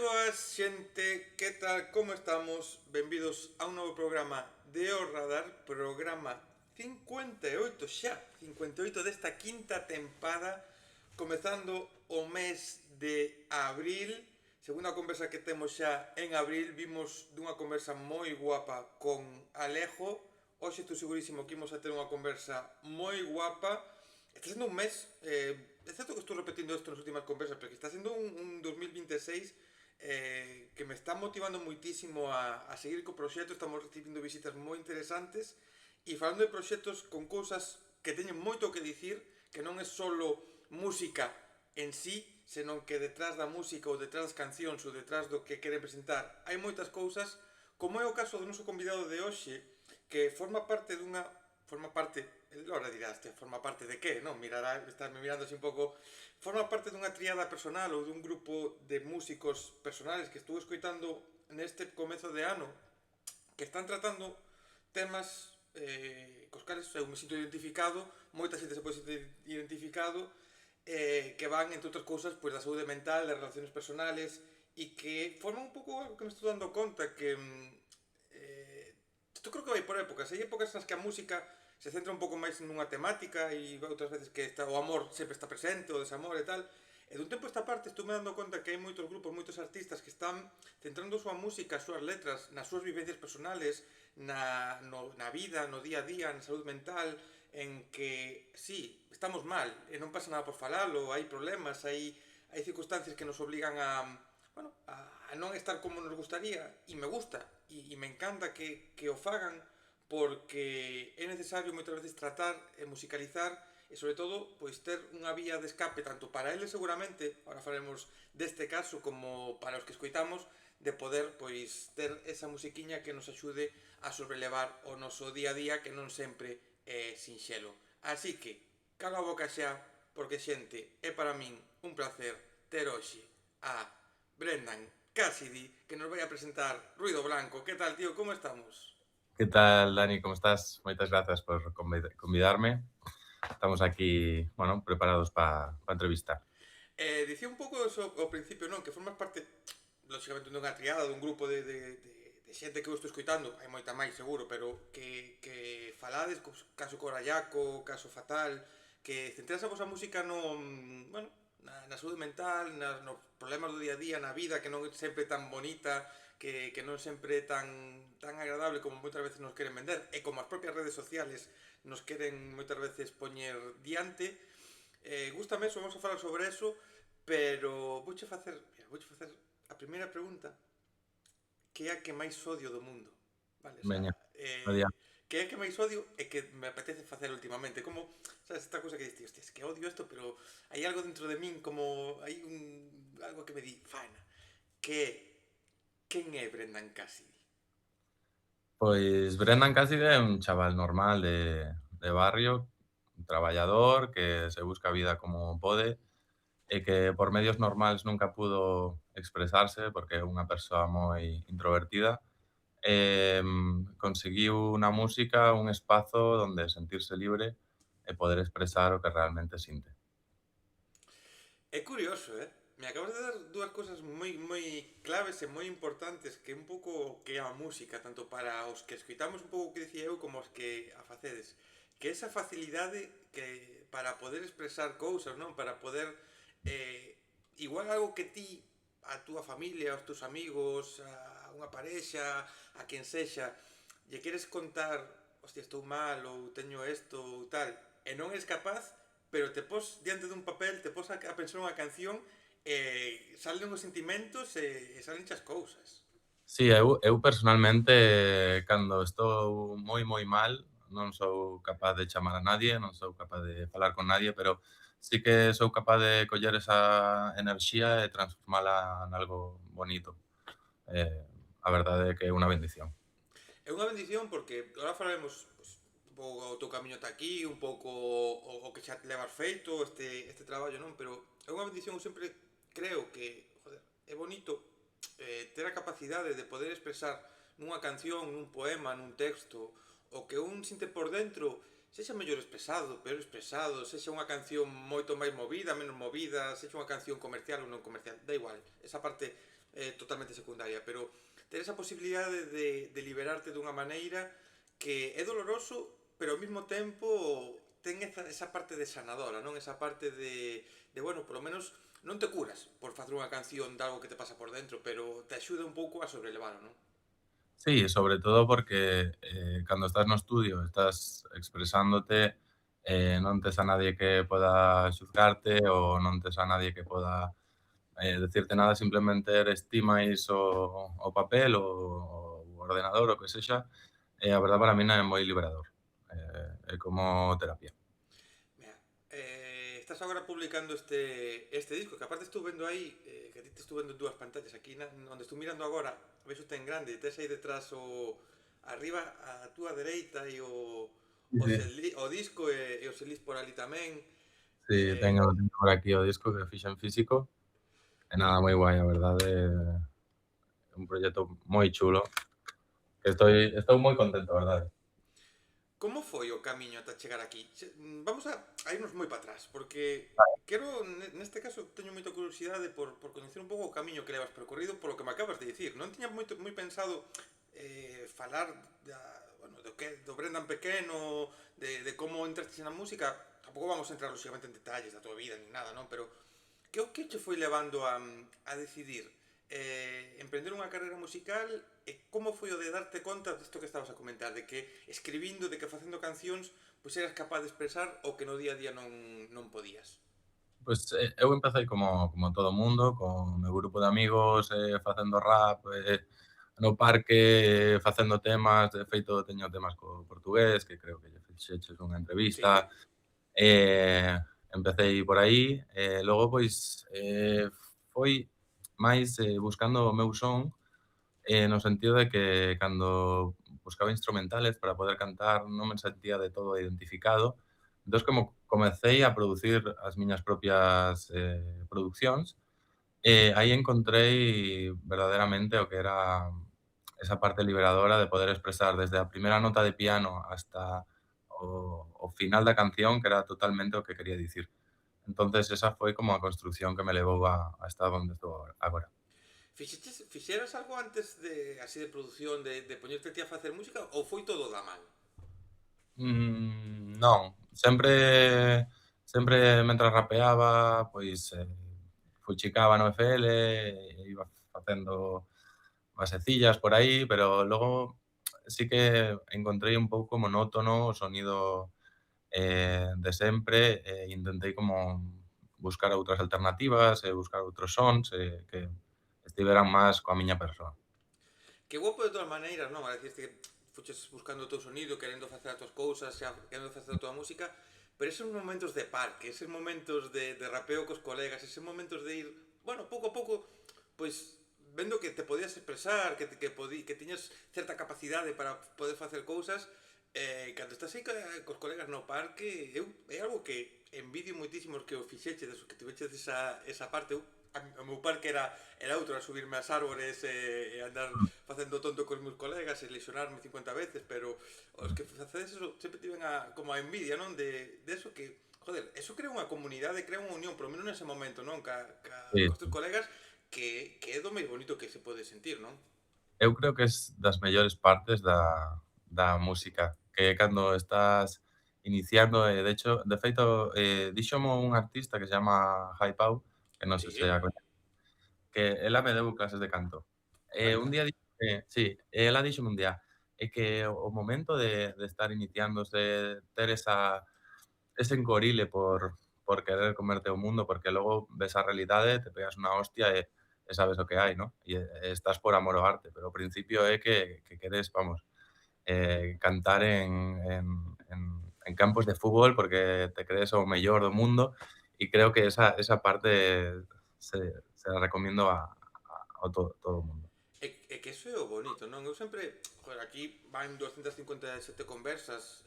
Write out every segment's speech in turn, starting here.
boas, xente, que tal, como estamos? Benvidos a un novo programa de O Radar, programa 58 xa, 58 desta quinta tempada, comezando o mes de abril. Segunda conversa que temos xa en abril, vimos dunha conversa moi guapa con Alejo. Hoxe estou segurísimo que imos a ter unha conversa moi guapa. Está sendo un mes, é certo que estou repetindo isto nas últimas conversas, pero que está sendo un 2026 que me está motivando moitísimo a seguir co proxecto. Estamos recibindo visitas moi interesantes e falando de proxectos con cousas que teñen moito que dicir, que non é solo música en sí, senón que detrás da música ou detrás das cancións ou detrás do que queren presentar hai moitas cousas, como é o caso do noso convidado de hoxe, que forma parte, ahora dirás, forma parte de qué, non? Mirará, estarme mirando así un pouco. Forma parte dunha triada personal ou dun grupo de músicos personales que estuve escoitando neste comezo de ano, que están tratando temas cos cales eu me sinto identificado, moita xente se pode sentir identificado, que van, entre outras cousas, pois, da saúde mental, das relaciones personales, e que forman un pouco algo que me estou dando conta, que isto creo que vai por épocas. Hai épocas nas que a música se centra un pouco máis nunha temática e outras veces que o amor sempre está presente, o desamor e tal. E dun tempo esta parte estou me dando conta que hai moitos grupos, moitos artistas que están centrando a súa música, as súas letras, nas súas vivencias personales, na vida, no día a día, na saúde mental, en que, sí, estamos mal e non pasa nada por falalo, hai problemas, hai circunstancias que nos obligan a non estar como nos gustaría, e me gusta, e me encanta que o fagan, porque é necesario moitas veces tratar e musicalizar e, sobre todo, pois ter unha vía de escape tanto para eles, seguramente, ahora faremos deste caso, como para os que escoitamos, de poder, pois, ter esa musiquiña que nos axude a sobrelevar o noso día a día, que non sempre é sinxelo. Así que, cala a boca xa, porque, xente, é para min un placer ter hoxe a Brendan Cassidy, que nos vai a presentar Ruido Blanco. Que tal, tío? Como estamos? Que tal, Dani? Como estás? Moitas grazas por convidarme. Estamos aquí, preparados para entrevistar. Dicía un pouco eso ao principio, non? Que formas parte, lógicamente, dunha triada, dun grupo de xente que eu estou escoitando, hai moita máis seguro, pero que falades, caso Corallaco, caso Fatal, que centrase a vosa música na saúde mental, nos problemas do día a día, na vida, que non é sempre tan bonita, que non sempre é tan agradable como moitas veces nos queren vender, e como as propias redes sociales nos queren moitas veces poñer diante. Gústame eso, vamos a falar sobre eso, pero vouche facer a primeira pregunta, que é a que máis odio do mundo, vale? O sea, Veña, adiante. que é a que máis odio e que me apetece facer últimamente. Como, sabes, esta cosa que dices, hostia, es que odio isto, pero hai algo dentro de min, como hai algo que me di, faena, que é, quen é Brendan Cassidy? Pois Brendan Cassidy é un chaval normal de barrio, un traballador que se busca a vida como pode e que por medios normais nunca pudo expresarse porque é unha persoa moi introvertida. Conseguiu na música un espazo onde sentirse libre e poder expresar o que realmente sinte. É curioso, eh? Me acabas de dar dúas cousas moi claves e moi importantes, que un pouco que é a música, tanto para os que escoitamos un pouco o que dicía eu como os que a facedes. Que esa facilidade que para poder expresar cousas, non? Para poder igual algo que ti, a túa familia, aos teus amigos, a unha parexa, a quen sexa, lle queres contar, hostia, estou mal ou teño isto ou tal, e non és capaz, pero te pos diante dun papel, te pos a pensar unha canción e salen os sentimentos e salen as cousas. Sí, eu personalmente, cando estou moi mal, non sou capaz de chamar a nadie, non sou capaz de falar con nadie, pero sí que sou capaz de coller esa enerxía e transformala nalgo bonito. A verdade é que é unha bendición. É unha bendición porque agora falaremos, pues, un pouco o teu camiño ata aquí, un pouco o que xa levas feito este traballo, non? Pero é unha bendición, eu sempre creo que, joder, é bonito ter a capacidade de poder expresar nunha canción, nun poema, nun texto, o que un sinte por dentro, sexa mellor expresado, peor expresado, sexa unha canción moito máis movida, menos movida, sexa unha canción comercial ou non comercial, da igual. Esa parte totalmente secundaria, pero ter esa posibilidade de liberarte dunha maneira que é doloroso, pero ao mesmo tempo ten esa parte de sanadora, non? Esa parte bueno, polo menos non te curas por facer unha canción de algo que te pasa por dentro, pero te axuda un pouco a sobrelevalo, non? Sí, sobre todo porque cando estás no estudio, estás expresándote, non tes a nadie que poda xuzgarte ou non tes a nadie que poda decirte nada, simplemente eres ti máis o papel, o ordenador, o que sexa, e a verdade para min é moi liberador. É como terapia. Mira, estás agora publicando este disco, que aparte estou vendo aí, que a ti te estou vendo en dúas pantallas, aquí onde estou mirando agora, vexo ten grande, e tes aí detrás arriba a túa dereita e Sí, sí. o disco e o selis por ali tamén. Sí, Eh, teño por aquí o disco que fixen físico, e nada, moi guai, a verdade, é un proxecto moi chulo, que estou moi contento, a verdade. Como foi o camiño ata chegar aquí? Vamos a irnos moi para atrás, porque quero, neste caso, teño moita curiosidade por coñecer un pouco o camiño que levas percorrido polo que me acabas de dicir. Non tiña moi pensado falar bueno, do Brendan pequeno, de como entraste na música. Tampouco vamos a entrar, lógicamente, en detalles da tua vida, ni nada, non? Pero que che foi levando a decidir emprender unha carreira musical e como foi o de darte conta disto que estabas a comentar, de que escribindo, de que facendo cancións, pois eras capaz de expresar o que no día a día non podías? Pois, eu empecei como todo mundo, con o meu grupo de amigos, facendo rap, no parque, facendo temas, de feito teño temas co portugués, que creo que lle fixeches unha entrevista, Sí. empecei por aí, e logo, pois, foi máis buscando o meu son, no sentido de que cando buscaba instrumentales para poder cantar non me sentía de todo identificado. Entón, como comecei a producir as miñas propias produccións, aí encontrei verdadeiramente o que era esa parte liberadora de poder expresar desde a primeira nota de piano hasta o final da canción, que era totalmente o que quería dicir. Entonces, esa foi como a construción que me levou a estar onde estou agora. Fixeras algo antes de así de producción, de poñerte ti a facer música ou foi todo da man? Non, sempre mentres rapeaba, pois, fuchicaba no FL, e iba facendo basecillas por aí, pero logo sí que encontrei un pouco monótono o sonido, de sempre, e intentei como buscar outras alternativas e buscar outros sons, que estiveran máis coa miña persoa. Que guapo de todas maneiras, non? A decirte que fuches buscando o teu sonido, querendo facer as tuas cousas, xa querendo facer a tua música, pero esos momentos de parque, esos momentos de rapeo cos colegas, esos momentos de ir, bueno, pouco a pouco, pois vendo que te podías expresar, que tiñas certa capacidade para poder facer cousas, cando estás aí cos colegas no parque, é algo que envidio moitísimo os que o fixeches, que tiveches esa parte, o meu parque era outro, era subirme ás árbores e andar facendo tonto cos meus colegas e lesionarme 50 veces, pero os que facedes eso sempre tiven como a envidia, non? De eso que, joder, eso crea unha comunidade, crea unha unión, polo menos nese momento, non? Sí. Cos teus colegas, que é do máis bonito que se pode sentir, non? Eu creo que es das mellores partes da música, que é cando estás iniciando e de feito, díxomo un artista que se chama Hai Pau, que non sei se Sí, a coñeces, que ela me deu clases de canto. E un anda. día dixo que sí, ela díxome un día, é que o momento de estar iniciándose, ter ese encorile por querer comerte o mundo, porque logo ves a realidade, te pegas unha hostia e sabes o que hai, ¿no? E estás por amor ao arte, pero ao principio é que queres, vamos, cantar en campos de fútbol porque te crees o mellor do mundo e creo que esa parte se la recomiendo a todo o mundo. É que eso é o bonito, non? Eu sempre, joder, aquí van 257 conversas,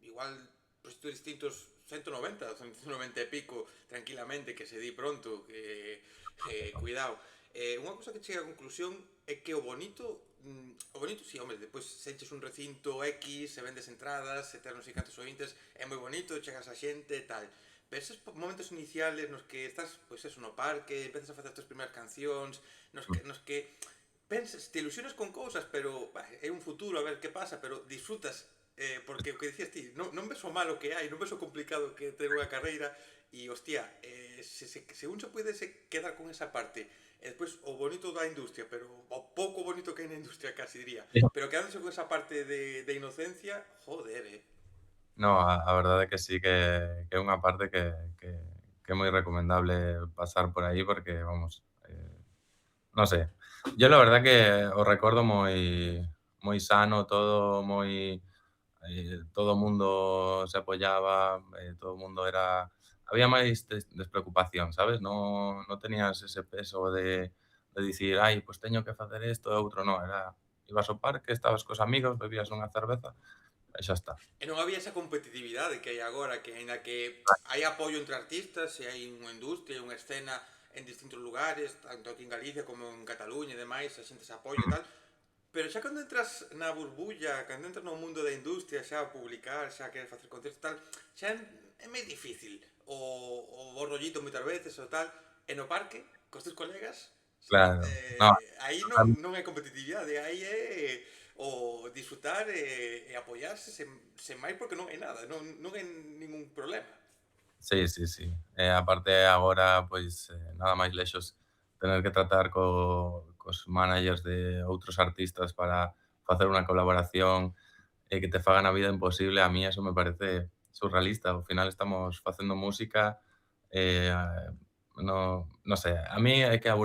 igual proxectos distintos 190, 190 e pico, tranquilamente, que se di pronto, cuidado. Unha cosa que chega á conclusión é que o bonito, sí, home, depois se enches un recinto X, se vendes entradas, se tes non sei cantos ointes, é moi bonito, chegas a xente e tal. eses momentos iniciales nos que estás, pois eso, no parque, empezas a facer as tuas primeiras cancións, Mm. nos que pensas, te ilusionas con cousas, pero bah, é un futuro, a ver que pasa, pero disfrutas, porque o que dicías ti, non ves o malo que hai, non ves o complicado que é ter unha carreira, e hostia, se un se pudese quedar con esa parte, e despois o bonito da industria, pero o pouco bonito que hai na industria, casi diría, pero quedándose con esa parte de inocencia, joder, No, a verdade é que sí que é unha parte que é moi recomendable pasar por aí porque, vamos, non sei. Yo la verdad que o recordo moi sano todo, moi todo o mundo se apoyaba, todo o mundo era había máis despreocupación, sabes? No tenías ese peso de dicir: "Ai, pois teño que facer isto e outro", non, era ibas ao parque, estabas cos amigos, bebías unha cerveza e xa está. e non había esa competitividade que hai agora, que aínda que hai apoio entre artistas, e hai unha industria, unha escena en distintos lugares, tanto aquí en Galicia como en Cataluña e demais, a xente se apoia e Mm, tal, pero xa cando entras na burbulla, cando entras no mundo da industria, xa a publicar, xa a querer facer concertos e tal, xa é máis difícil. O rollito moitas veces ou tal, e no parque, cos teus colegas, claro. No, aí total non hai competitividade, aí é o disfrutar e apoiarse sen máis porque non hai nada, non hai ningún problema. sí, sí, sí. Aparte agora, pois, nada máis lexos tener que tratar cos managers de outros artistas para facer unha colaboración e que te fagan a vida imposible, a mí eso me parece surrealista. Ao final estamos facendo música, no sé, a mí é que a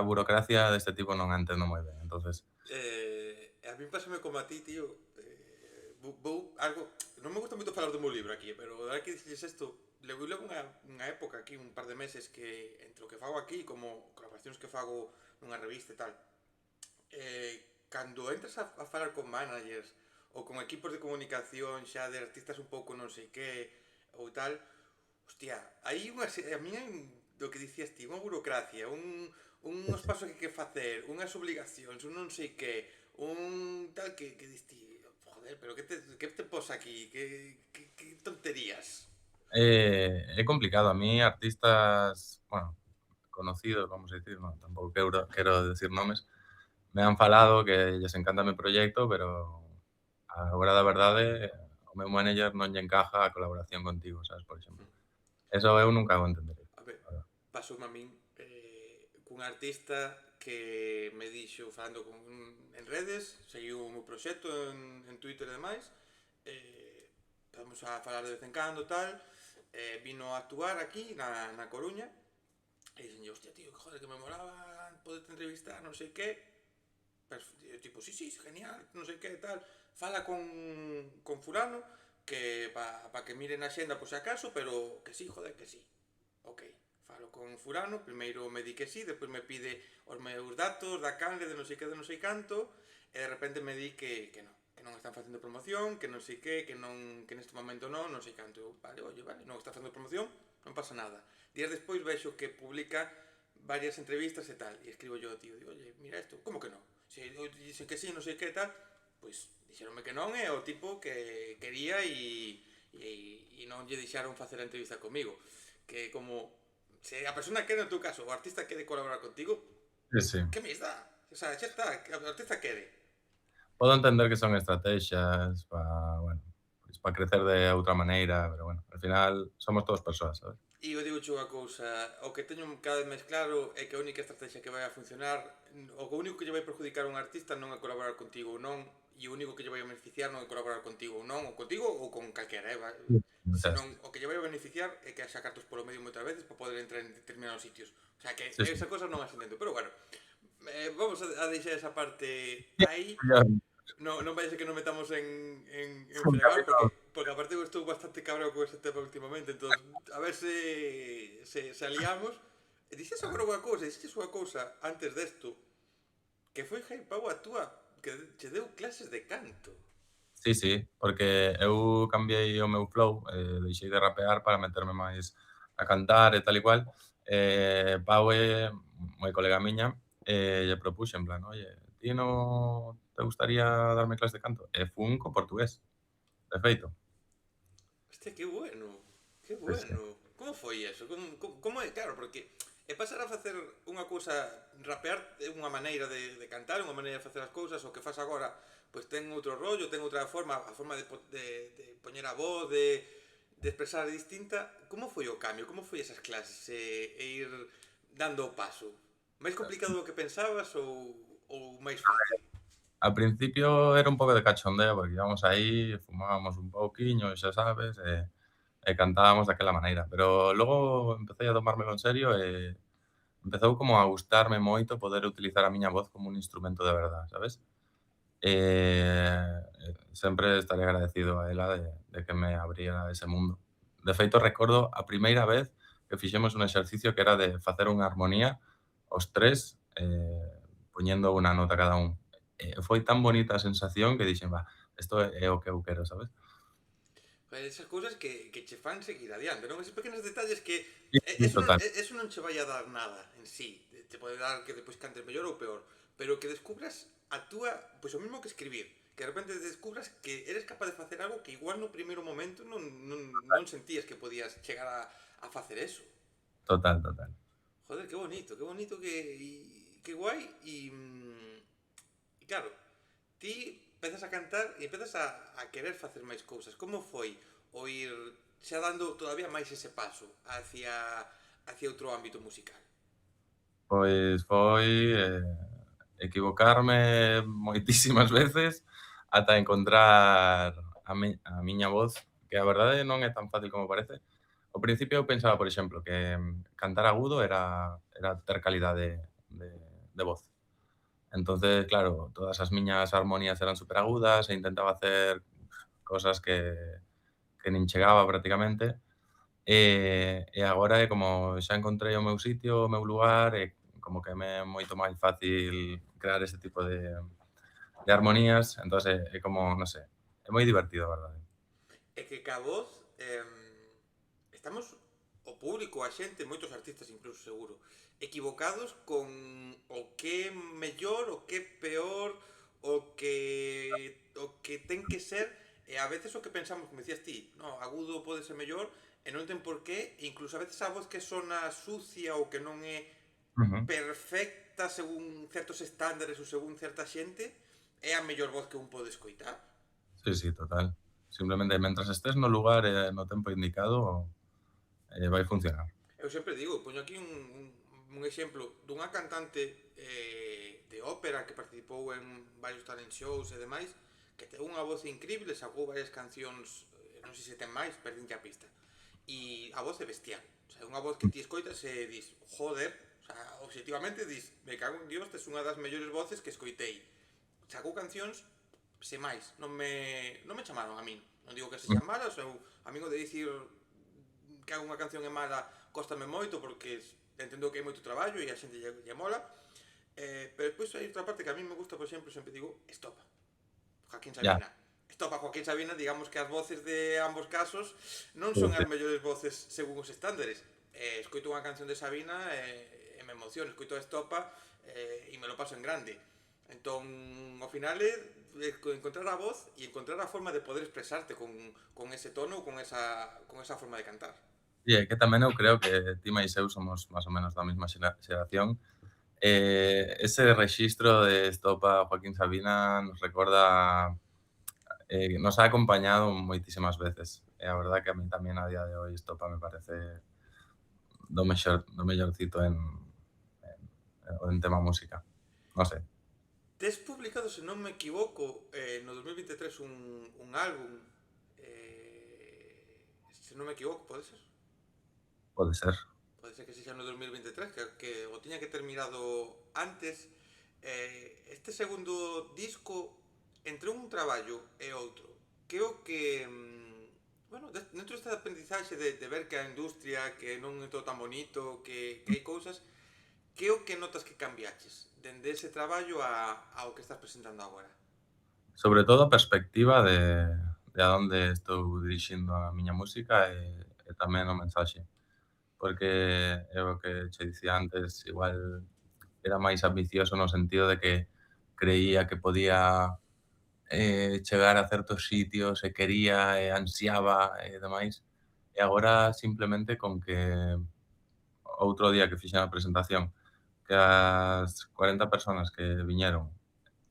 burocracia deste tipo non a entendo moi ben. Entonces, A mí pásame como a ti, tío. Algo. Non me gusta moito falar do meu libro aquí, pero ahora que dices isto, levo unha época aquí, un par de meses, que entre o que fago aquí, como colaboracións que fago nunha revista e tal, cando entras a falar con managers ou con equipos de comunicación xa de artistas un pouco non sei que ou tal, hostia, hai a mí hai do que dicías ti, unha burocracia, sí, uns sí. pasos que hai que facer, unhas obligacións, un non sei que, un tal que diste, joder, pero que te posa aquí? Que tonterías? É complicado. A mí artistas, bueno, conocidos, vamos a dicir, non, tampouco quero decir nomes, me han falado que lles encanta o meu proxecto, pero a hora da verdade o meu manager non lle encaja a colaboración contigo, sabes, por exemplo. Eso eu nunca o entenderei, A ver, a verdad. pasou a min cun artista que me dixo falando en redes, seguiu o meu proxecto en Twitter e demais, vamos a falar de vez en cando tal, vino a actuar aquí na Coruña, e dixen, hostia, tío, joder, que me molaba poderte entrevistar, non sei que, tipo, sí, sí, genial, non sei que, tal, fala con fulano, que pa que miren a xenda por si acaso, pero que sí, joder, que sí. Ok, falo con fulano, primeiro me di que sí, despois me pide os meus datos da canle de non sei que, de non sei canto, e de repente me di que non están facendo promoción, que non sei que non, que neste momento non sei canto. Eu, vale, non está facendo promoción, non pasa nada. Días despois vexo que publica varias entrevistas e tal, e escribo yo, tío, digo, oye, mira isto, como que non? Se dicen que sí, non sei que tal, pois dixeronme que non, é o tipo que quería e non lle deixaron facer a entrevista comigo, que como se a persona quere no teu caso, o artista quere colaborar contigo, Sí, sí. que me dá? O sea, xa está, que o artista quere. Podo entender que son estratexias para, bueno, pois para crecer de outra maneira, pero bueno, al final somos todos persoas, sabes? E eu digo unha cousa, o que teño cada vez máis claro é que a única estrategia que vai a funcionar, o único que lle vai perjudicar a un artista non é colaborar contigo ou non, e o único que lle vai a beneficiar non é colaborar contigo ou non, ou contigo ou con calquera, Sí. senón o que lle vai a beneficiar é que haxa cartos polo medio moitas veces para poder entrar en determinados sitios. O sea que Sí, sí. esa cosa non as entendo, pero bueno, vamos a deixar esa parte aí. Ya, Non vai ser que nos metamos en un fregar, camino. porque aparte eu estou bastante cabrao con ese tema últimamente, entón, a ver se aliamos. E dixes agora unha cousa, dixes unha cousa antes desto, que foi Jaime Pau a túa, que che deu clases de canto. Sí, sí, porque eu cambiei o meu flow, deixei de rapear para meterme máis a cantar e tal e cual. Pau é moi colega miña e lle propuxen en plan: "Oye, ti non te gustaría darme clase de canto?" E fun co portugués, de feito. Hostia, que bueno, que Sí, sí. bueno. como foi eso? Como é? Claro, porque pasar a facer unha cousa, rapear é unha maneira de cantar, unha maneira de facer as cousas, o que faz agora, pois ten outro rollo, ten outra forma, a forma de poñer a voz, de expresar distinta. Como foi o cambio? Como foi esas clases ir dando o paso? Máis complicado do que pensabas ou máis fácil? Al principio era un pouco de cachondeo, porque íbamos aí, fumábamos un pouquiño, xa sabes, e cantábamos daquela maneira. Pero logo empecé a tomármelo en serio e empezou como a gustarme moito poder utilizar a miña voz como un instrumento de verdade, sabes? Sempre estaré agradecido a ela de que me abriera ese mundo. De feito, recordo a primeira vez que fixemos un exercicio que era de facer unha armonía os tres, poñendo unha nota cada un. Foi tan bonita a sensación que dixen: "Va, isto é o que eu quero", sabes? Pues esas cousas que che fan seguir adiante, non? Esos pequenos detalles que Sí, sí, total. eso non che vai a dar nada en sí. Te pode dar que despois cantes mellor ou peor, pero que descubras a túa, pois o mismo que escribir, que de repente descubras que eres capaz de facer algo que igual no primeiro momento non sentías que podías chegar a facer eso. Total, total. Joder, qué bonito qué guai e claro, ti empezas a cantar e empezas a querer facer máis cousas. Como foi o ir xa dando todavía máis ese paso hacia outro ámbito musical? Pois foi, equivocarme moitísimas veces ata encontrar a miña voz, que a verdade non é tan fácil como parece. Ao principio eu pensaba, por exemplo, que cantar agudo era ter calidade de voz. Entonces, claro, todas as miñas armonías eran superagudas e intentaba hacer cosas que nin chegaba prácticamente. E agora é como xa encontrei o meu sitio, o meu lugar, e como que me é moito máis fácil crear ese tipo de armonías, entonces é como, non sei, é moi divertido, a verdade. É que ca voz estamos o público, a xente, moitos artistas incluso seguro, equivocados con o que é mellor, o que é peor, o que ten que ser, e a veces o que pensamos, como dicías ti, no, agudo pode ser mellor, e non ten por qué, e incluso a veces a voz que sona sucia ou que non é Ujú. perfecta según certos estándares ou según certa xente, é a mellor voz que un pode escoitar. Sí, sí, total. Simplemente mentras estés no lugar e no tempo indicado, vai funcionar. Eu sempre digo, poño aquí un exemplo dunha cantante de ópera que participou en varios talent shows e demais, que ten unha voz increíble, sacou varias cancións, non sei se ten máis, perdín a pista. E a voz é bestial. O sea, é unha voz que ti escoitas e dis, joder, o sea, objetivamente dis, me cago en Dios, tes unha das mellores voces que escoitei. Sacou cancións, se máis, non me chamaron a min. Non digo que sexan malas, eu, a min o de dicir que unha canción é mala cóstame moito porque entendo que hai moito traballo e a xente lle mola, pero despois hai outra parte que a mí me gusta, por exemplo, sempre digo, estopa, Joaquín Ya, Sabina. Estopa Joaquín Sabina, digamos que as voces de ambos casos non sí, son sí. as mellores voces según os estándares. Escoito unha canción de Sabina e me emociono, escoito a Estopa e me lo paso en grande. Entón, ao final é encontrar a voz e encontrar a forma de poder expresarte con ese tono ou con esa forma de cantar. E é que tamén eu creo que ti máis eu somos máis ou menos da mesma xeración. Ese rexistro de Estopa, Joaquín Sabina nos recorda, nos ha acompañado moitísimas veces. E a verdade que a min tamén a día de hoy Estopa me parece do mellorcito en tema música. Non sei. Tes publicado, se non me equivoco, no 2023 un álbum, se non me equivoco, pode ser? Pode ser. Pode ser que sexa no 2023, que o tiña que ter mirado antes. Este segundo disco, entre un traballo e outro, que o que... bueno, dentro desta aprendizaxe de ver que a industria, que non é todo tan bonito, que hai cousas, que o que notas que cambiaches dende ese traballo ao que estás presentando agora? Sobre todo a perspectiva de a onde estou dirixindo a miña música e tamén o mensaxe. Porque é o que che dicía antes, igual era máis ambicioso no sentido de que creía que podía chegar a certos sitios e quería e ansiaba e demais. E agora simplemente con que outro día que fixen a presentación, que as 40 personas que viñeron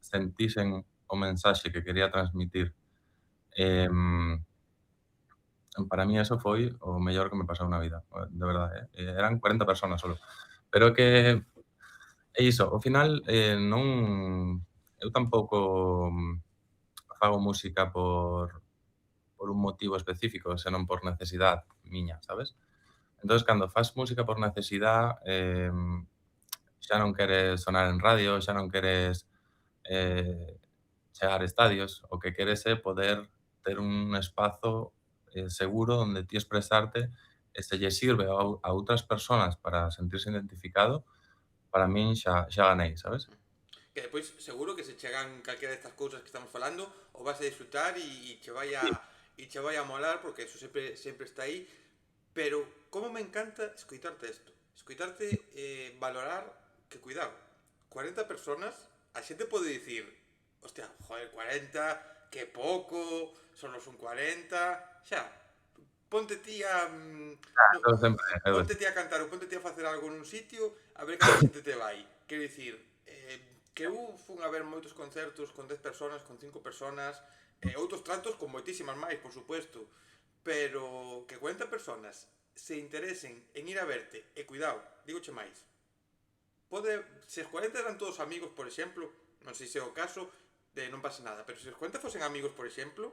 sentisen o mensaxe que quería transmitir, em, para mí eso foi o mellor que me pasou na vida, de verdade, eran 40 personas solo. Pero que é iso, ao final, non eu tampouco fago música por un motivo específico, senón por necesidade miña, sabes? Entonces, cando fas música por necesidade, xa non queres sonar en radio, xa non queres eh, chegar a estadios, o que queres é poder ter un espazo seguro onde ti expresarte e se lle sirve a outras persoas para sentirse identificado, para min xa ganei, sabes? Que despois seguro que se chegan calquera destas cousas que estamos falando, o vas a disfrutar Sí, e che vai a molar porque eso sempre está aí, pero como me encanta escoitarte isto. Escoitarte valorar que cuidado. 40 personas, a xente pode dicir, hostia, joder, 40, que pouco, solo son 40, xa, ponte ti a no, eso sempre é ponte ti a cantar ou ponte ti a facer algo nun sitio a ver canta xente te vai. Quero dicir, que eu fun a ver moitos concertos con 10 personas, con 5 personas, outros tratos con moitísimas máis, por supuesto, pero que 40 personas se interesen en ir a verte, e cuidado, digoche máis, se os 40 eran todos amigos, por exemplo, non sei se é o caso, non pasa nada, pero se os 40 fosen amigos, por exemplo,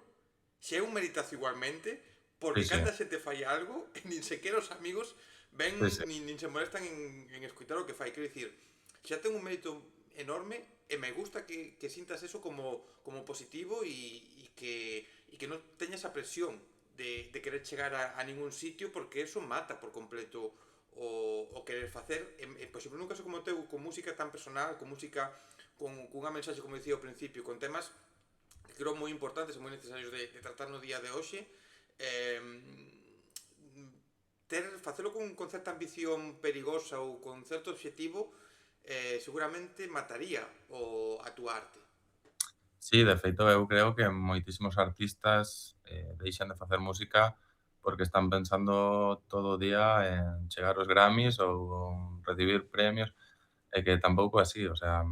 xe é un meritazo igualmente, sí, porque sí, canta xente fai algo e nin sequera os amigos ven, sí, sí. nin se molestan en escutar o que fai. Quero dicir, xa ten un mérito enorme e me gusta que sintas eso como positivo e que non teñas a presión de querer chegar a ningún sitio porque eso mata por completo o querer facer por exemplo, nun caso como o teu, con música tan personal, con música cunha mensaxe, como dicía ao principio, con temas que creo moi importantes e moi necesarios de tratar no día de hoxe, eh, facelo con certa ambición perigosa ou con certo obxectivo seguramente mataría a túa arte. Sí, de feito, eu creo que moitísimos artistas deixan de facer música porque están pensando todo o día en chegar aos Grammys ou en recibir premios, e que tampouco é así, o sea,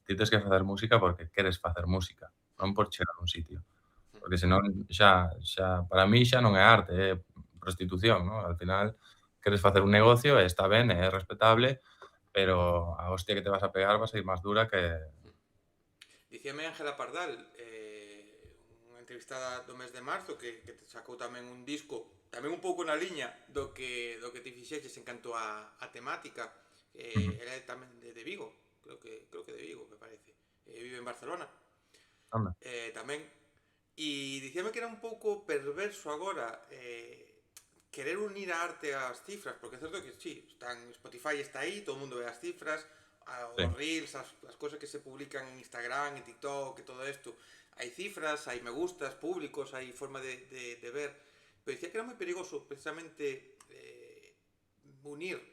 ti tes que facer música porque queres facer música, non por chegar a un sitio, porque senón xa para mí xa non é arte, é prostitución, ¿no? Al final queres facer un negocio e está ben, é respetable, pero a hostia que te vas a pegar vas a ir máis dura que Dicíame Ángela Pardal, unha entrevistada do mes de marzo, que sacou tamén un disco, tamén un pouco na liña do que ti fixeches en canto a temática, ujú, ela é tamén de Vigo, creo que de Vigo, me parece. Vive en Barcelona, anda. tamén. E dicíame que era un pouco perverso agora querer unir a arte ás cifras, porque é certo que sí, Spotify está aí, todo o mundo ve as cifras, Sí, os reels, as cousas que se publican en Instagram, en TikTok, e todo isto, hai cifras, hai me gustas públicos, hai forma de ver, pero dicía que era moi perigoso precisamente unir,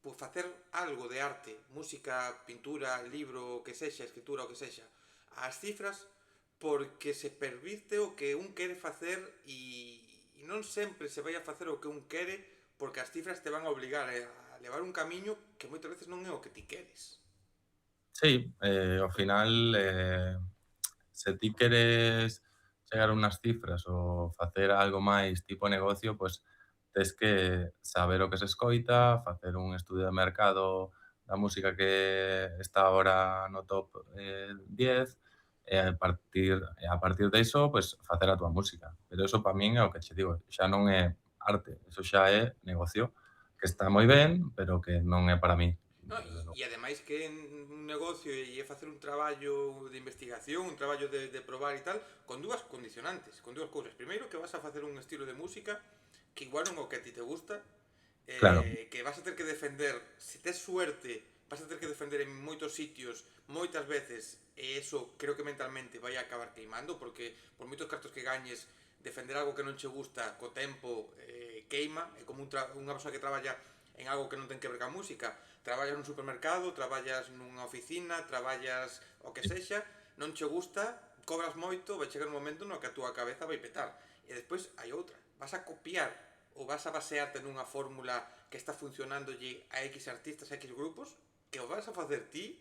por facer algo de arte, música, pintura, libro, o que sexa, escritura, o que sexa, as cifras, porque se pervirte o que un quere facer e non sempre se vai a facer o que un quere porque as cifras te van a obligar a levar un camiño que moitas veces non é o que ti queres. sí, ao final, se ti queres chegar a unhas cifras ou facer algo máis tipo negocio, pois tes que saber o que se escoita, facer un estudio de mercado da música que está agora no top 10, e a partir de iso, pois facer a túa música. Pero eso para min é o que che digo, xa non é arte, eso xa é negocio, que está moi ben, pero que non é para min, No, desde logo. e ademais que en un negocio e é facer un traballo de investigación, un traballo de probar e tal, con dúas condicionantes, con dúas cousas. Primeiro, que vas a facer un estilo de música que igual non é o que a ti te gusta, Claro, que vas a ter que defender, se tes suerte, vas a ter que defender en moitos sitios, moitas veces, e eso creo que mentalmente vai a acabar queimando, porque por moitos cartos que gañes, defender algo que non che gusta co tempo queima, é como unha persoa que traballa en algo que non ten que ver ca música, traballas nun supermercado, traballas nunha oficina, traballas o que sí, sexa, non che gusta, cobras moito, vai chegar un momento no que a túa cabeza vai petar. E despois hai outra, vas a copiar ou vas a basearte nunha fórmula que está funcionándolle a X artistas, a X grupos, que o vas a facer ti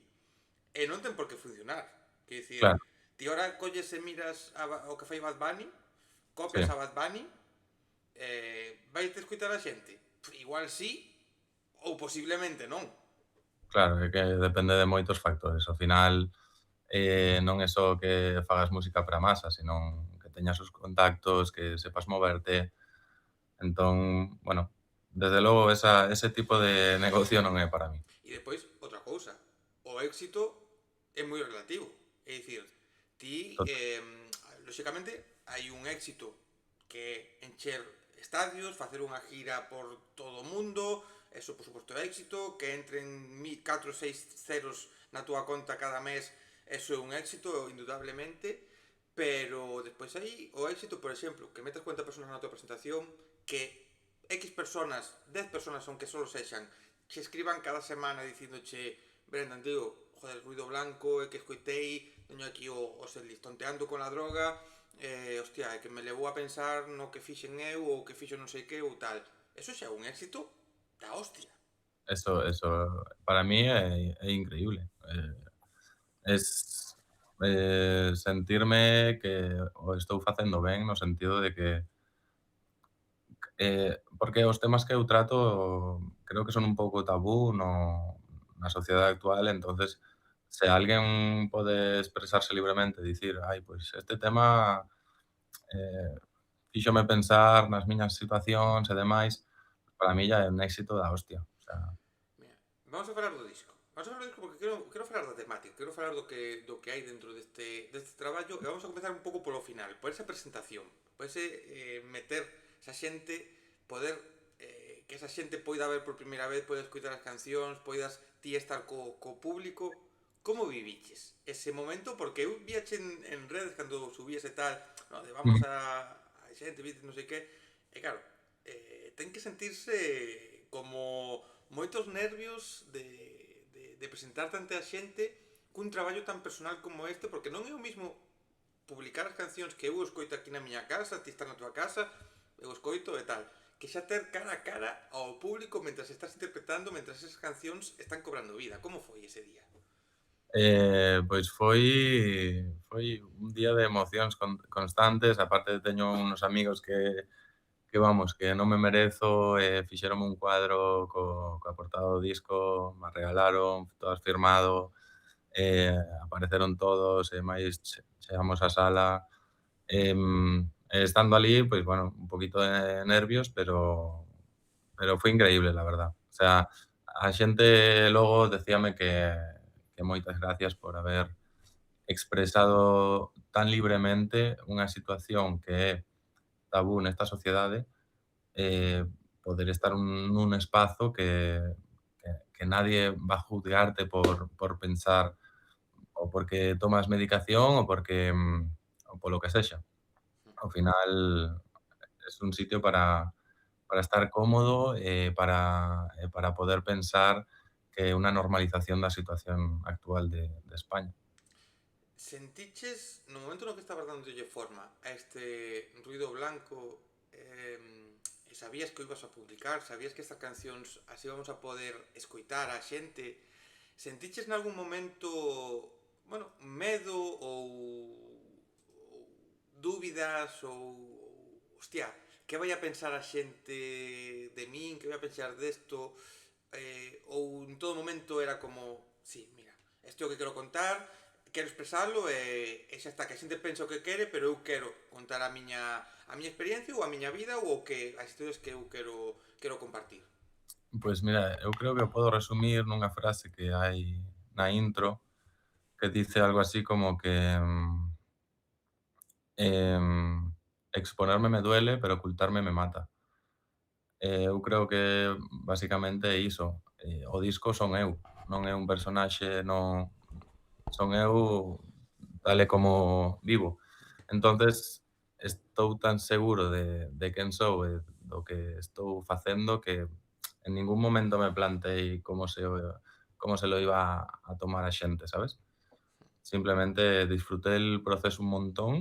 e non ten por que funcionar. Quer dicir, Claro, ti ora colles e miras o que fai Bad Bunny, sí, copias a Bad Bunny, vai te escutar a xente? Igual sí, ou posiblemente non. claro, é que depende de moitos factores. Ao final, non é só que fagas música para a masa, senón que teñas os contactos, que sepas moverte. Entón, bueno, desde logo ese tipo de negocio non é para min. E despois, outra cousa, o éxito é moi relativo. É dicir, ti, Tot lóxicamente, hai un éxito que é encher estadios, facer unha gira por todo o mundo, eso por suposto é éxito, que entren 4 ou 6 ceros na túa conta cada mes, eso é un éxito, indudablemente, pero despois hai o éxito, por exemplo, que metas 40 personas na tua presentación, que X personas, 10 personas son que solo sexan, che escriban cada semana dicíndoche: Brendan, tío, joder, ruido blanco, que escoitei, teño aquí o setlist tonteando con la droga, hostia, é que me levou a pensar no que fixen eu ou que fixo non sei que ou tal. Eso xa é un éxito da hostia. eso para mí é increíble. Es, sentirme que o estou facendo ben no sentido de que porque os temas que eu trato creo que son un pouco tabú na sociedade actual, entonces se alguén pode expresarse libremente e dicir: "Ai, pois este tema, eh, fíxome pensar nas miñas situacións e demais", para mí ya é un éxito da hostia. O sea, Mira, vamos a falar do disco. Vamos a falar do disco porque quero falar da temática, quero falar do que hai dentro deste traballo e vamos a comenzar un pouco polo final, por esa presentación, por ese meter esa xente, poder que esa xente poida ver por primeira vez, poida escutar as cancións, poidas ti estar co público. Como viviches ese momento? Porque eu viache en redes cando subías e tal, no, de vamos ujú. a xente, viste, non sei que, e claro, ten que sentirse como moitos nervios de presentarte ante a xente cun traballo tan personal como este, porque non é o mismo publicar as cancións que eu escoito aquí na miña casa, ti estás na tua casa, eu escoito e tal, que xa ter cara a cara ao público mentras estás interpretando, mentras esas cancións están cobrando vida. Como foi ese día? Pois foi un día de emocións constantes, aparte teño unos amigos que vamos, que non me merezo, fixéronme un cuadro coa portada do disco, me regalaron, todas firmado, apareceron todos, e máis chegamos á sala. Estando alí, pois, bueno, un poquito de nervios, pero foi increíble, la verdad. O sea, a xente logo decíame que moitas gracias por haber expresado tan libremente unha situación que é tabú nesta sociedade, poder estar nun espazo que nadie va a juzgarte por pensar ou porque tomas medicación ou porque ou polo que sexa. Ao final es un sitio para estar cómodo, para poder pensar que unha normalización da situación actual de España. Sentiches, no momento no que estabas dándolle forma a este ruido blanco, e sabías que o ibas a publicar, sabías que estas cancións as íbamos a poder escoitar a xente, sentiches nalgún momento, bueno, medo ou dúbidas hostia, que vai a pensar a xente de min, que vai a pensar desto, ou en todo momento era como, sí, mira, isto é o que quero contar, quero expresalo e xa está, que a xente pensa o que quere, pero eu quero contar a miña experiencia ou a miña vida ou o que as historias que eu quero compartir. Pois mira, eu creo que o podo resumir nunha frase que hai na intro, que dice algo así como que, exponerme me duele, pero ocultarme me mata. Eu creo que basicamente é iso. O disco son eu, non é un personaxe, non son eu tal e como vivo. Entonces, estou tan seguro de quen sou e do que estou facendo que en ningún momento me plantei como se lo iba a tomar a xente, sabes? Simplemente disfruté el proceso un montón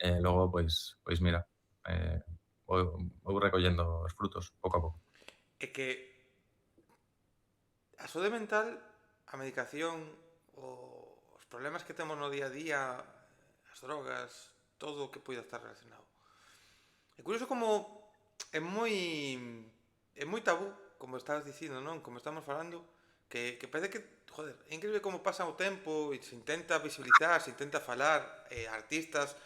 e logo, pois mira, eh vou recollendo os frutos pouco a pouco. É que a saúde mental, a medicación, os problemas que temos no día a día, as drogas, todo o que poida estar relacionado. É curioso como é moi tabú, como estabas dicindo, non? Como estamos falando, que parece que, joder, é increíble como pasa o tempo e se intenta visibilizar, se intenta falar, artistas,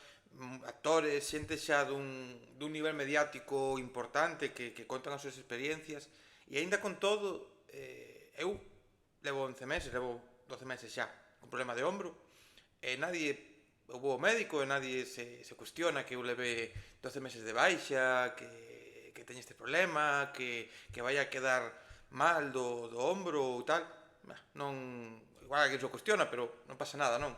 actores, xente xa dun nivel mediático importante que contan as súas experiencias e aínda con todo, eu levo 11 meses, levo 12 meses xa con problema de ombro e nadie eu vou ao médico e nadie se cuestiona que eu leve 12 meses de baixa, que teña este problema, que vaya a quedar mal do ombro ou tal. Non, igual alguén se cuestiona, pero non pasa nada, non?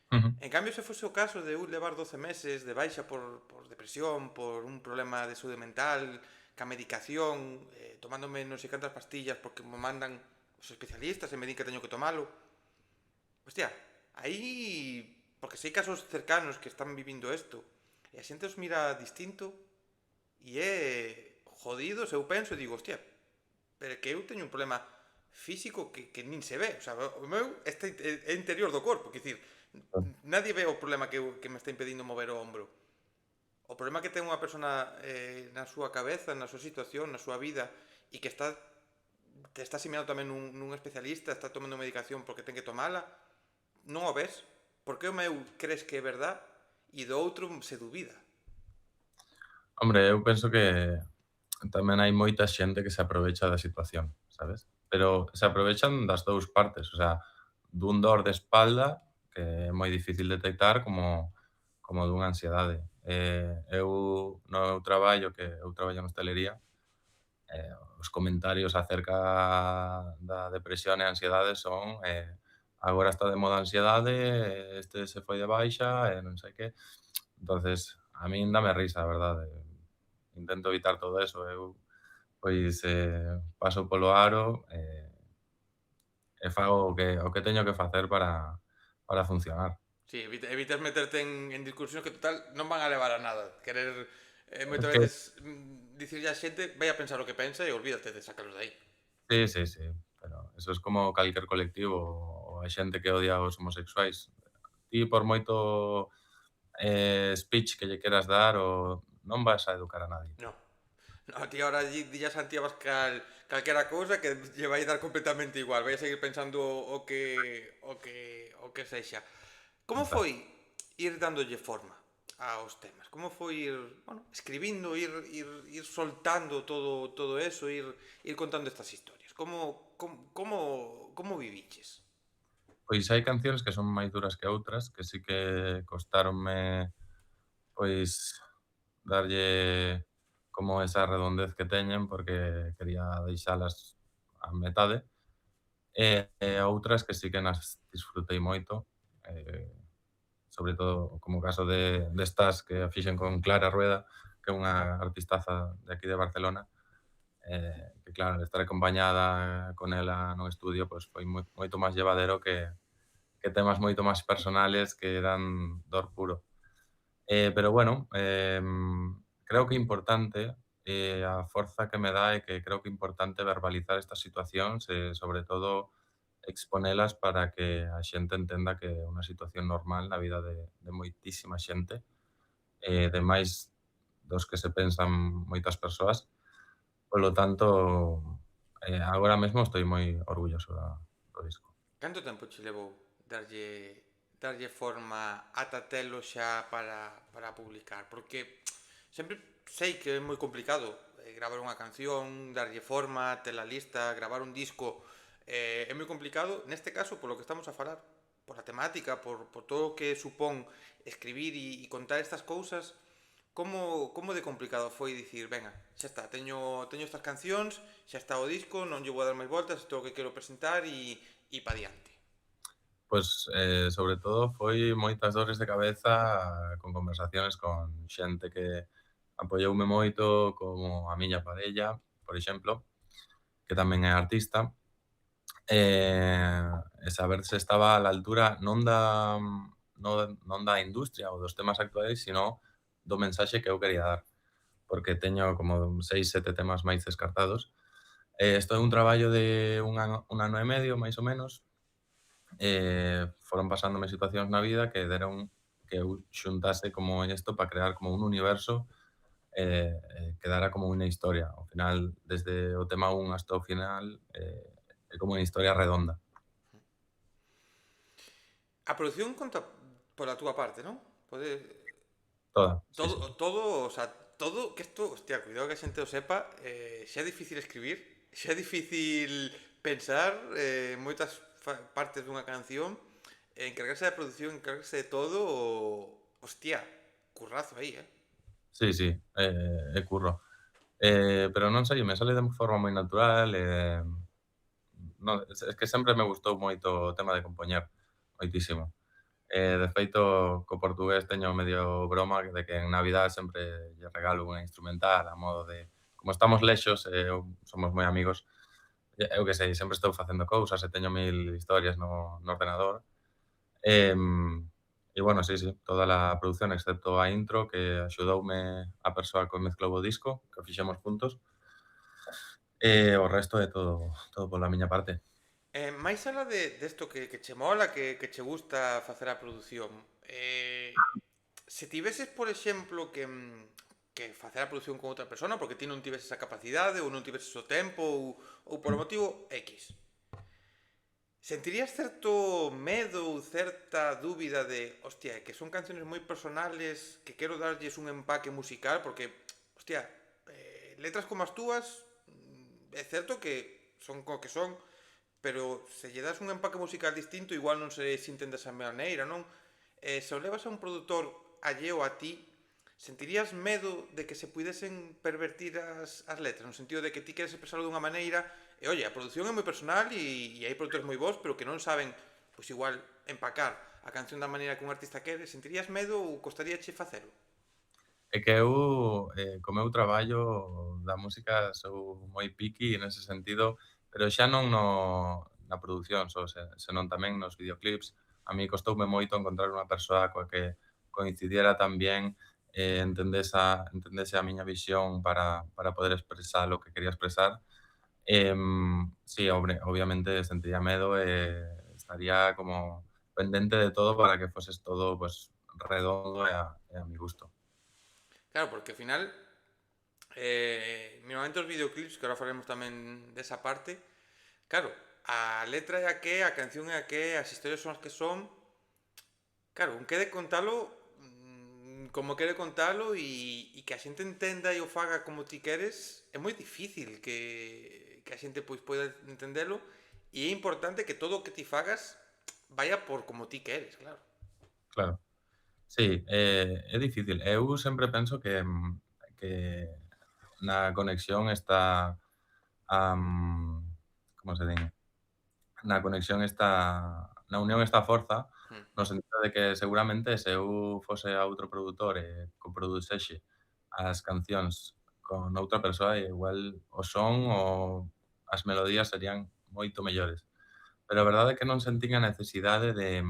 Ujú. En cambio, se fose o caso de eu levar 12 meses de baixa por depresión, por un problema de saúde mental, ca medicación, tomándome non sei cantas pastillas porque me mandan os especialistas e me din que teño que tomalo, hostia, aí, porque sei casos cercanos que están vivindo isto, e a xente os mira distinto, e é jodido, se eu penso e digo, hostia, pero é que eu teño un problema físico que nin se ve, o sea, o meu é interior do corpo, que dicir, nadie ve o problema que me está impedindo mover o ombro. O problema que ten unha persona na súa cabeza, na súa situación, na súa vida, e que te está asimilando tamén nun especialista, está tomando medicación porque ten que tomala, non o ves? Por que o meu crees que é verdad e do outro se dubida? Hombre, eu penso que tamén hai moita xente que se aprovecha da situación, sabes? Pero se aprovechan das 2 partes, o sea, dun dor de espalda, que é moi difícil detectar, como dunha ansiedade. Eu no meu traballo, que eu traballo en hostelería, os comentarios acerca da depresión e ansiedade son agora está de moda a ansiedade, este se foi de baixa e non sei que. Entonces, a min dame risa, a verdade. Intento evitar todo eso. Eu, pois, paso polo aro e fago o que teño que facer para funcionar. Sí, evitas meterte en discusións que total non van a levar a nada. Querer Es moitas que veces dicirlle a xente vai a pensar o que pensa e olvídate de sacalos de aí. sí, sí, sí, pero eso es como calquer colectivo ou a xente que odia aos homosexuais. Ti por moito speech que lle queras dar ou non vas a educar a nadie. No. No, ti ahora dillas a Santi Abascal calquera cousa que lle vai dar completamente igual. Vai a seguir pensando o que sexa. Como Exacto. foi ir dándolle forma aos temas? Como foi ir, bueno, escribindo, ir soltando todo eso, ir contando estas historias? Como viviches? Pois hai cancións que son máis duras que outras, que sí que costáronme, pois, darlle como esa redondez que teñen, porque quería deixalas a metade, e outras que sí que nas disfrutei moito, eh, sobre todo como o caso destas que a fixen con Clara Rueda, que é unha artistaza de aquí de Barcelona, que claro, estar acompañada con ela no estudio, pois foi moito máis llevadero que temas moito máis personales que dan dor puro. Pero bueno, creo que é importante, a forza que me dá é que creo que é importante verbalizar estas situacións e, sobre todo, exponelas para que a xente entenda que é unha situación normal na vida de moitísima xente, de máis dos que se pensan moitas persoas. Polo tanto, agora mesmo estou moi orgulloso do disco. Canto tempo che levou darlle forma ata telo xa para publicar? Porque sempre sei que é moi complicado gravar unha canción, darlle forma, tela lista, gravar un disco, é moi complicado, neste caso, polo que estamos a falar, por a temática, por todo o que supón escribir e contar estas cousas, como de complicado foi dicir, venga, xa está, teño estas cancións, xa está o disco, non lle vou a dar máis voltas, isto é o que quero presentar e pa diante. Pois, sobre todo, foi moitas dores de cabeza con conversaciones con xente que apoioume moito, como a miña parella, por exemplo, que tamén é artista, e saber se estaba á altura non da industria ou dos temas actuais, sino do mensaxe que eu quería dar. porque teño como 6, 7 temas máis descartados. Isto é un traballo de un ano e medio, máis ou menos. Foron pasándome situacións na vida que deron que eu xuntase como en isto para crear como un universo, quedara como unha historia. Ao final, desde o tema 1 hasta o final, é como unha historia redonda. A produción conta pola túa parte, non? Pode... Toda, sí, sí. Todo, o sea, todo, que isto, hostia, cuidado que a xente o sepa, xa é difícil escribir, xa é difícil pensar moitas partes dunha canción, encargarse da produción, encargarse de todo, hostia, currazo aí, eh? Sí, sí, é curro. Pero non sei, me sale de forma moi natural, non, é que sempre me gustou moito o tema de compoñer, moitísimo. De feito, co portugués teño medio broma de que en Navidad sempre lle regalo unha instrumental a modo de como estamos lexos e somos moi amigos, eu que sei, sempre estou facendo cousas e teño mil historias no ordenador. E bueno, sí, sí, toda a produción excepto a intro que axudoume a persoa que mezclou o disco, que o fixemos juntos, e o resto é todo pola miña parte. Máis alá desto que che mola, que che gusta facer a produción, se tiveses, por exemplo, que facer a produción con outra persona porque ti non tiveses esa capacidade ou non tiveses o tempo ou por o motivo X, sentirías certo medo ou certa dúbida de, hostia, que son canciones moi personales que quero darlles un empaque musical porque, hostia, letras como as túas, é certo que son co que son, pero se lle das un empaque musical distinto igual non se sinten desa maneira, non? Se o levas a un produtor alleo a ti, sentirías medo de que se puidesen pervertir as letras, no sentido de que ti queres expresarlo dunha maneira e, oye, a produción é moi personal e hai produtores moi bons, pero que non saben, pois igual, empacar a canción da maneira que un artista quere, sentirías medo ou costaríache facelo? É que eu, co meu traballo da música sou moi picky nese sentido, pero xa non na produción só, senón tamén nos videoclips. A mí costoume moito encontrar unha persoa coa que coincidiera tan bien, entendese a miña visión para poder expresar o que quería expresar. Sí, hombre, obviamente sentiría medo e estaría como pendente de todo para que foses todo, pues, redondo e a mi gusto. Claro, porque ao final, normalmente os videoclips, que ahora falaremos tamén desa parte, claro, a letra é a que, a canción é a que, as historias son as que son. Claro, un quere contalo como quere contalo e que a xente entenda e o faga como ti queres, é moi difícil que a xente pois poida entendelo e é importante que todo o que ti fagas vaya por como ti queres, claro. Claro. Sí, é difícil. Eu sempre penso que na conexión está, como se din? Na conexión está na unión está a forza, Mm. no sentido de que seguramente se eu fose a outro produtor e coproducese as cancións con outra persoa, igual o son ou as melodías serían moito mellores. Pero a verdade é que non sentín a necesidade de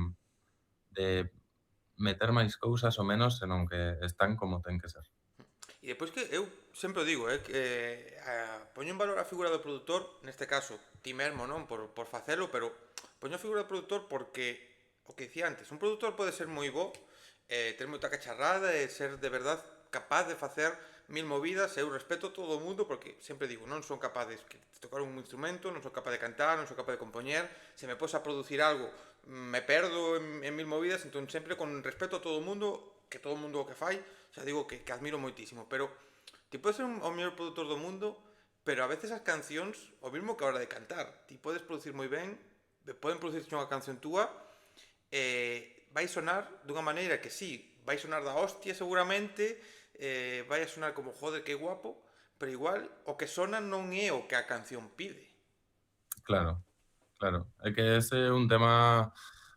meter máis cousas ou menos, senón que están como ten que ser. E depois que eu sempre o digo, que poño en valor a figura do produtor, neste caso, ti mesmo, non? Por facelo, pero poño a figura do produtor porque, o que dicía antes, un produtor pode ser moi bo, ter moita cacharrada e ser de verdad capaz de facer mil movidas, eu respeto todo o mundo porque sempre digo, non son capaz de tocar un instrumento, non son capaz de cantar, non son capaz de compoñer, se me pos a producir algo, me perdo en mil movidas, entón sempre con respeto a todo o mundo, que todo o mundo o que fai, xa digo que admiro moitísimo, pero ti podes ser o mellor produtor do mundo, pero a veces as cancións, o mesmo que a hora de cantar, ti podes producir moi ben, poden producirse unha canción túa, vai sonar dunha maneira que sí, vai sonar da hostia seguramente, vai a sonar como joder que guapo, pero igual o que sona non é o que a canción pide. Claro, claro. É que ese é un tema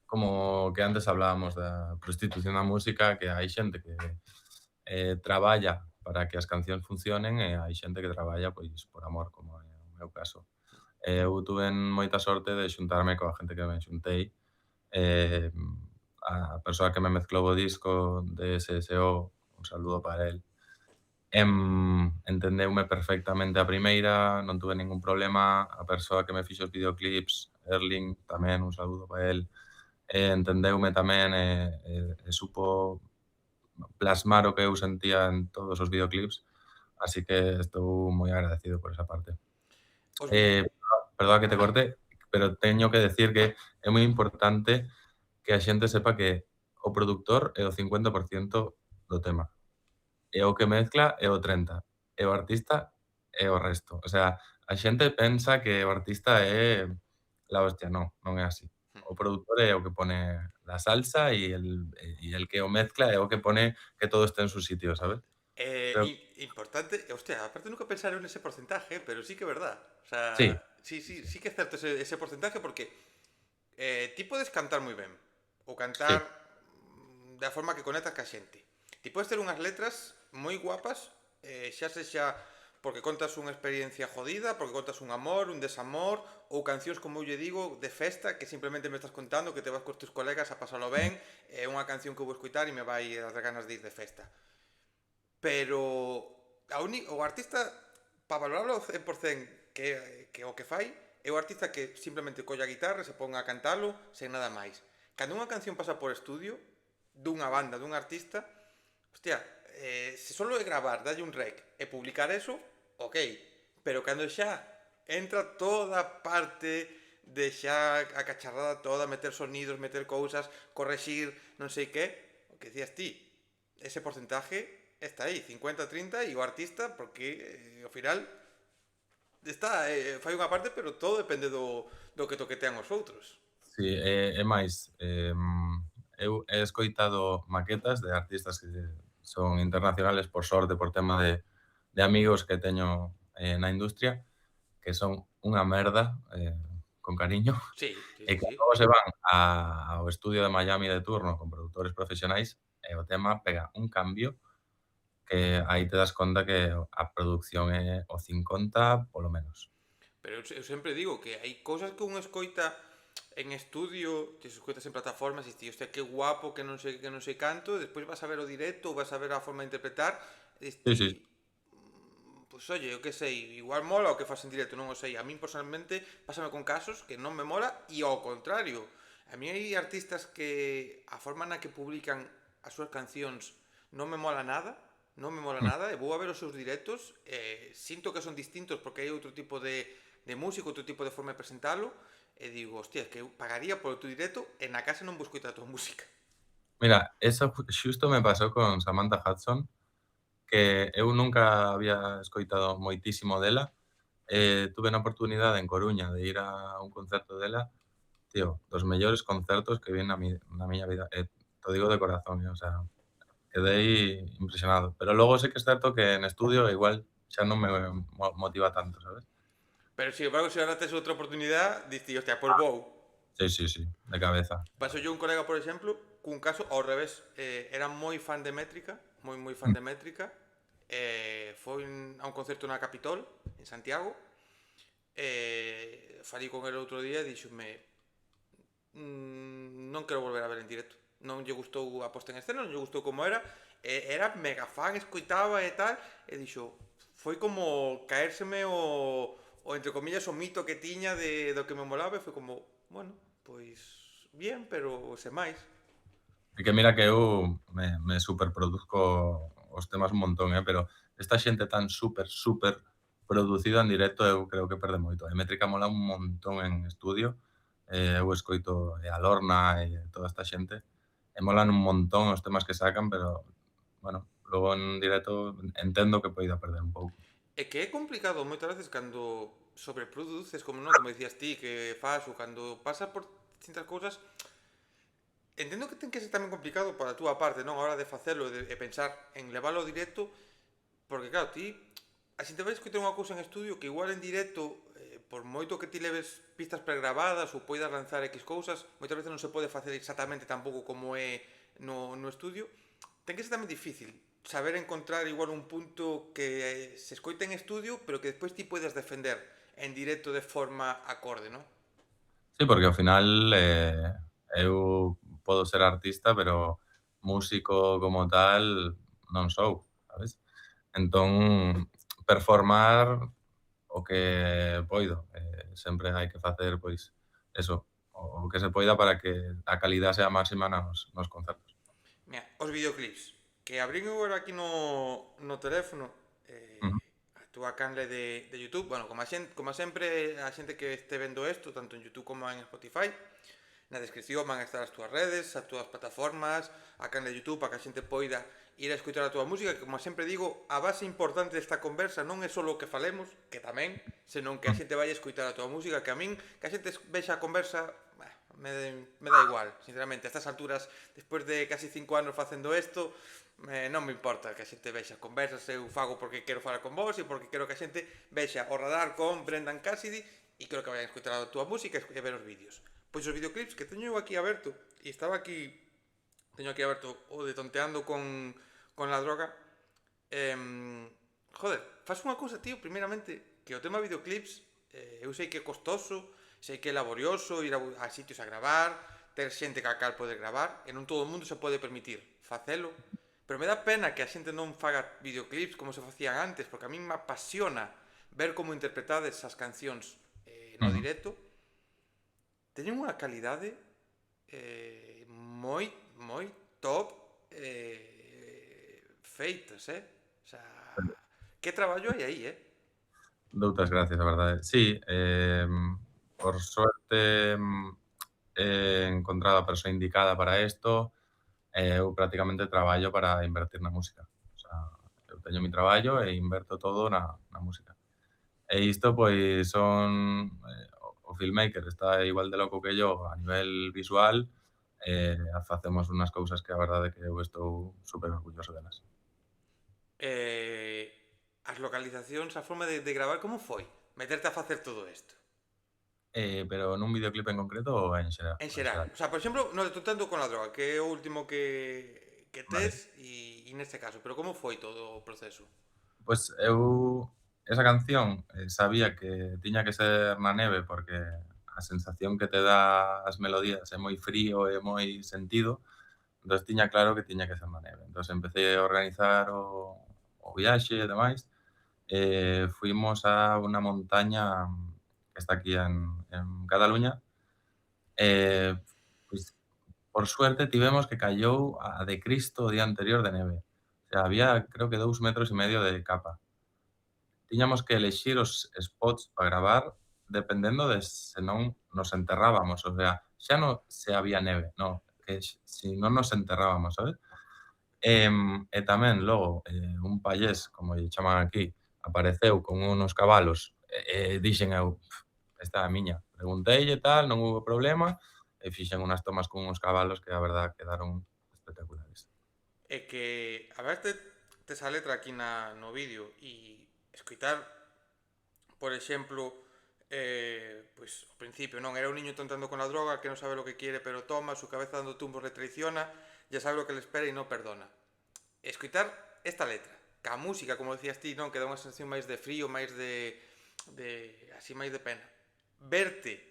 como que antes hablábamos da prostitución da música, que hai xente que traballa para que as cancións funcionen e hai xente que traballa pois por amor, como é o meu caso. Eu tuve moita sorte de xuntarme coa xente que me xuntei. Eh, a persoa que me mezclou o disco de SSO, un saludo para el, Entendeume perfectamente a primeira, non tuve ningún problema. A persoa que me fixo os videoclips, Erling, tamén un saúdo para el, entendeume tamén e supo plasmar o que eu sentía en todos os videoclips, así que estou moi agradecido por esa parte. Os vi... Perdoa que te Ah, corte, pero teño que decir que é moi importante que a xente sepa que o produtor é o 50% do tema, e o que mezcla é o 30, e o artista é o resto. O sea, a xente pensa que o artista é la hostia, non é así. O produtor é o que pone la salsa e el que o mezcla é o que pone que todo este en su sitio, ¿sabes? Creo Importante, hostia, aparte nunca pensaron en ese porcentaje, pero sí que es verdad. O sí, sea, sí que es cierto ese porcentaje porque ti podes cantar moi ben ou sí, cantar da forma que conectas ca xente. Ti podes ter unhas letras moi guapas, xa sexa porque contas unha experiencia jodida, porque contas un amor, un desamor, ou cancións, como eu lle digo, de festa, que simplemente me estás contando que te vas cos teus colegas a pasalo ben, é unha canción que vou escoitar e me vai dar ganas de ir de festa. Pero o artista, para valorarlo ao 100% que o que fai, é o artista que simplemente colla a guitarra e se pon a cantalo sen nada máis. Cando unha canción pasa por estudio, dunha banda, dun artista, hostia, se solo é gravar, dalle un rec e publicar eso, ok. Pero cando xa entra toda a parte de xa a cacharrada toda, meter sonidos, meter cousas, corregir, non sei que, o que decías ti, ese porcentaje está aí, 50-30 e o artista, porque ao final está, fai unha parte, pero todo depende do que toquetean os outros. sí, é máis, eu he escoitado maquetas de artistas que son internacionales, por sorte, por tema de amigos que teño, na industria, que son unha merda, con cariño, Sí, sí, e sí, que sí. logo se van ao estudio de Miami de turno con produtores profesionais e o tema pega un cambio que aí te das conta que a produción é o 50 polo menos. Pero eu sempre digo que hai cousas que un escoita en estudio, que se escoitas en plataformas e ti, hostia, que guapo, que non sei canto, e despois vas a ver o directo ou vas a ver a forma de interpretar, e Sí, ti, sí. pois oye, eu que sei, igual mola o que fas en directo, non o sei. A min personalmente pásame con casos que non me mola e ao contrario. A mí hai artistas que a forma na que publican as súas cancións non me mola nada, non me mola Mm. nada, e vou a ver os seus directos, sinto que son distintos porque hai outro tipo de músico, outro tipo de forma de presentalo, e digo, hostia, que eu pagaría polo teu directo e na casa non vou escoitar a tua música. Mira, eso xusto me pasou con Samantha Hudson, que eu nunca había escoitado moitísimo dela. Tuve na oportunidade en Coruña de ir a un concerto dela, tío, dos mellores concertos que vi na miña vida, te digo de corazón, o sea, quedei impresionado. Pero logo sí que é certo que en estudio igual xa non me motiva tanto, sabes? Pero, sin embargo, se ahora tes outra oportunidade, diste, hostia, pois vou. Sí, sí, sí, de cabeza. Paso yo un colega, por exemplo, cun caso ao revés, era moi fan de Métrica, moi fan Mm. de Métrica, foi a un concerto na Capitol, en Santiago, falei con el outro día e díxome, non quero volver a ver en directo, non lle gustou a posta en escena, non lle gustou como era, era mega fan, escoitaba e tal, e dixo, foi como caérseme o entre comillas o mito que tiña do que me molaba e foi como, bueno, pois bien, pero sen máis. E que mira que eu me superproduzco os temas un montón, pero esta xente tan super producida en directo eu creo que perde moito. A Métrica mola un montón en estudio, eu escoito a Lorna e toda esta xente, e molan un montón os temas que sacan, pero, bueno, logo en directo entendo que poida perder un pouco. É que é complicado moitas veces cando sobreproduces, como non, como dicías ti, que fas ou cando pasa por distintas cousas. Entendo que ten que ser tamén complicado para a túa parte, non? A hora de facelo e pensar en leválo ao directo, porque claro, ti a xente vai escoitar unha cousa en estudio que igual en directo, por moito que ti leves pistas pregrabadas ou poidas lanzar X cousas, moitas veces non se pode facer exactamente tampouco como é no estudio. Ten que ser tamén difícil saber encontrar igual un punto que se escoita en estudio, pero que despois ti podes defender en directo de forma acorde, non? Sí, porque ao final, eu podo ser artista, pero músico como tal non sou, sabes? Entón, performar o que poido. Sempre hai que facer, pois, eso, o que se poida para que a calidad sea máxima nos concertos. Mira, os videoclips, que abrín agora aquí no teléfono, Ujú. a túa canle de YouTube, bueno, como sempre, a xente que este vendo isto, tanto en YouTube como en Spotify, na descripción van a estar as túas redes, as túas plataformas, a canle de YouTube para que a xente poida ir a escutar a túa música, que como sempre digo, a base importante desta conversa non é só o que falemos, que tamén, senón que a Mm. xente vai a escutar a túa música, que a min, que a xente vexa a conversa, me da igual, sinceramente, a estas alturas, despois de casi 5 anos facendo isto, non me importa que a xente vexa as conversas, eu fago porque quero falar con vos e porque quero que a xente vexa o radar con Brendan Cassidy e quero que vayan a escutar a túa música e ver os vídeos. Pois os videoclips que teño eu aquí aberto, e estaba aquí, teño aquí aberto o de Tonteando con la droga, joder, faz unha cousa, tío, primeiramente, que o tema videoclips, eu sei que é costoso, sei que é laborioso ir a sitios a gravar, ter xente que a cal poder gravar, e non todo o mundo se pode permitir facelo, pero me dá pena que a xente non faga videoclips como se facían antes, porque a mí me apasiona ver como interpretades as cancións no Ujú. directo. Teñen unha calidade moi, moi top feitas, O sea, que traballo hai aí, Doutas gracias, a verdade. Sí, por suerte, he encontrado a persoa indicada para isto, eu prácticamente traballo para invertir na música. O sea, eu teño mi traballo e inverto todo na música. E isto, pois, o filmmaker está igual de loco que yo a nivel visual, facemos unhas cousas que a verdade é que eu estou super orgulloso delas. As localizacións, a forma de gravar, como foi? Meterte a facer todo isto? Pero nun videoclip en concreto ou en xeral? En Ou en xeral. xeral? O sea, por exemplo, no de Tentando con la droga, que é o último que tes, Vale. e neste caso. Pero como foi todo o proceso? Pois eu esa canción, sabía que tiña que ser na neve porque a sensación que te dá as melodías é moi frío e moi sentido, entón tiña claro que tiña que ser na neve. Entón empecé a organizar o viaxe e demais, fuimos a unha montaña que está aquí en Cataluña, e, pois, por suerte tivemos que callou a de Cristo o día anterior de neve. O sea, había creo que 2,5 metros de capa. Tiñamos que elexir os spots para gravar dependendo de se non nos enterrábamos, o sea, xa non se había neve, no, que si non nos enterrábamos, sabes? E tamén logo, un pallés, como lle chaman aquí, apareceu con unos cabalos dixen eu: "Esta é a miña". Pregunteille tal, non houbo problema e fixen unas tomas con uns cabalos que a verdad quedaron espectaculares. É que, a ver, tes a letra aquí no vídeo e escoitar, por exemplo, pois ao principio, non, era un niño tontando con la droga que non sabe lo que quiere pero toma, su cabeza dando tumbos le traiciona, ya sabe lo que le espera e non perdona. Escoitar esta letra, ca música, como decías ti, non, que dá unha sensación máis de frío, máis de así máis de pena. Verte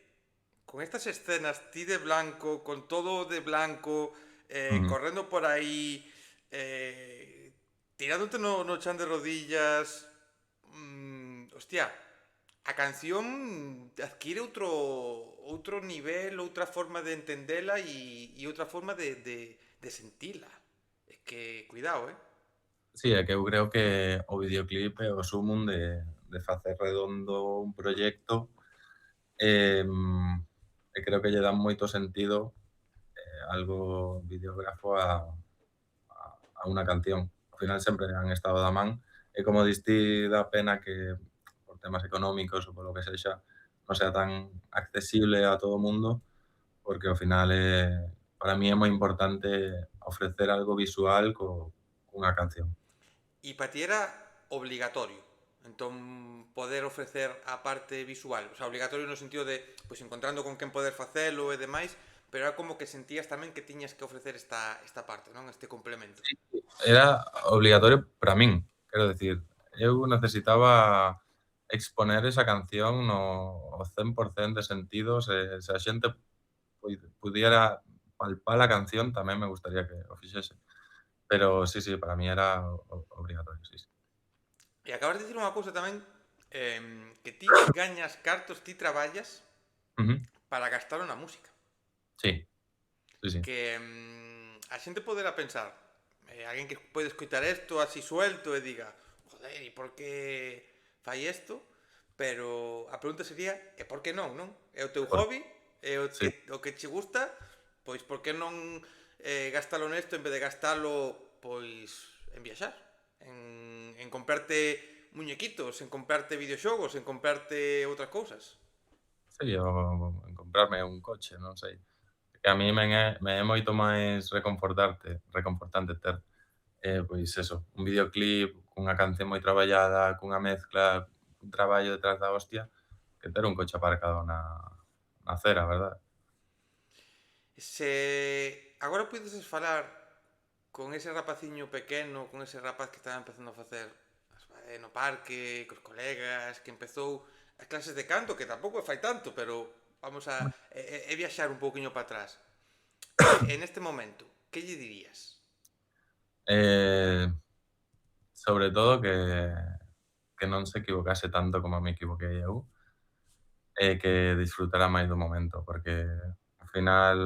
con estas escenas, ti de blanco, con todo de blanco, Ujú. correndo por aí, tirándote no chan de rodillas, hostia, a canción adquire outro nivel, outra forma de entendela e outra forma de sentila. É que, cuidado, Sí, é que eu creo que o videoclip é o sumum de facer redondo un proxecto, e creo que lle dá moito sentido, algo videógrafo a unha canción. Ao final sempre han estado da man e como dis ti, dá pena que por temas económicos ou polo que sexa, non sea tan accesible a todo o mundo, porque ao final para mí é moi importante ofrecer algo visual cunha canción. e para ti era obligatorio. Entón, poder ofrecer a parte visual. O sea, obligatorio no sentido de, pois, encontrando con quen poder facelo e demais, pero era como que sentías tamén que tiñas que ofrecer esta parte, non? Este complemento. Sí, era obligatorio para min, quero decir, eu necesitaba exponer esa canción no 100% de sentidos, e se a xente pudiera palpar a canción tamén me gustaría que o fixese. Pero sí, sí, para mí era obrigatorio, sí, sí. E acabas de dicir unha cousa tamén, que ti gañas cartos, ti traballas Ujú. para gastalo na música. Sí, sí, sí. Que a xente poderá pensar, alguén que pode escoitar isto así suelto e diga, joder, e por que fai isto? Pero a pregunta sería, e por que non, non? É o teu Por hobby, é sí, o que che gusta, pois por que non gastalo nesto en vez de gastalo pois en viaxar, en comprarte muñequitos, en comprarte videoxogos, en comprarte outras cousas. sí, o en comprarme un coche, non sei. Que a mí me é moito máis reconfortante ter, pois eso, un videoclip cunha canción moi traballada, cunha mezcla, un traballo detrás da hostia, que ter un coche aparcado na acera, verdad? Se agora puideses falar con ese rapaciño pequeno, con ese rapaz que estaba empezando a facer no parque, cos colegas, que empezou as clases de canto, que tampouco fai tanto, pero vamos a viaxar un pouquiño para atrás. En este momento, que lle dirías? Eh, Sobre todo que non se equivocase tanto como me equivoquei eu, e que disfrutara máis do momento, porque ao final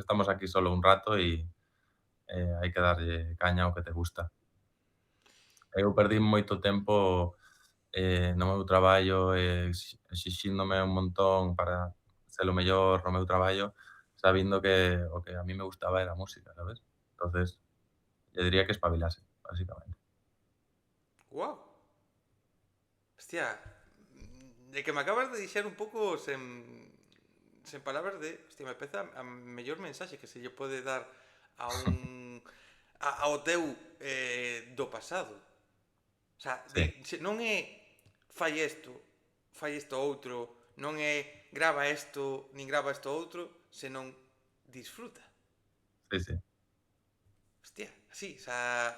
estamos aquí solo un rato e hai que darlle caña ao que te gusta. Eu perdín moito tempo, no meu traballo, exixíndome un montón para ser o mellor no meu traballo, sabindo que o que a mí me gustaba era a música, sabes? Entonces, lle diría que espabilase, basicamente. Guau, hostia, de que me acabas de dixer un pouco sen palabras de, hostia, me peza a mellor mensaxe que se lle pode dar a un ao teu do pasado. O sea, Sí, non é fai isto outro, non é grava isto, nin grava isto outro, senón disfruta. sí, sí, Hostia, así, o sea,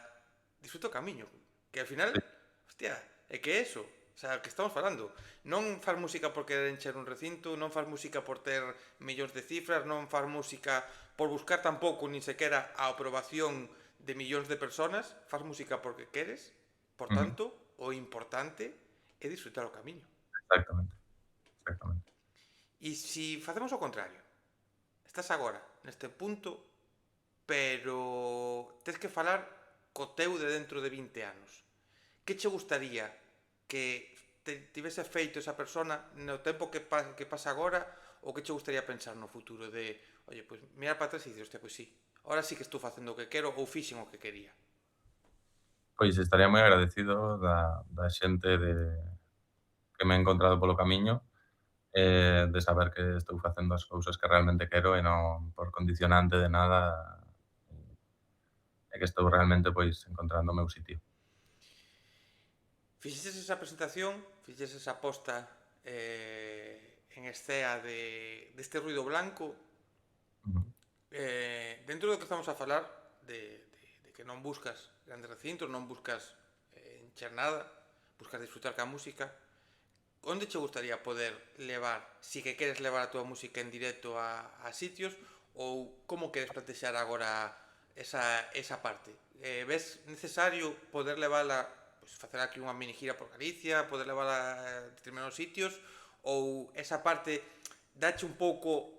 disfruta o camiño. Que al final, sí. hostia, é que é eso. O sea, o que estamos falando. Non faz música por querer encher un recinto, non faz música por ter millóns de cifras, non faz música por buscar tampouco nin sequera a aprobación de millóns de personas, faz música porque queres, por Ujú. tanto, o importante é disfrutar o camiño. Exactamente, exactamente. E se facemos o contrario, estás agora neste punto, pero tes que falar co teu de dentro de 20 anos. Que che gustaría que tivese feito esa persona no tempo que pasa agora, ou que che gustaría pensar no futuro de, oye, pois pues, mirar para atrás e dicir, hostia, pois pues sí, ahora sí que estou facendo o que quero ou fixen o que quería. Pois estaría moi agradecido da xente que me he encontrado polo camiño, de saber que estou facendo as cousas que realmente quero e non por condicionante de nada, e que estou realmente, pois, encontrando o meu sitio. Fixeches esa presentación, fixeches esa posta en escea deste ruido blanco. Ujú, Dentro do que estamos a falar, de que non buscas grandes recintos, non buscas encher nada, buscas disfrutar ca música, onde che gustaría poder levar, si que queres levar a túa música en directo a sitios, ou como queres plantexar agora esa parte? Ves necesario poder levala, pues, facer aquí unha mini gira por Galicia, poder levala a determinados sitios, ou esa parte dache un pouco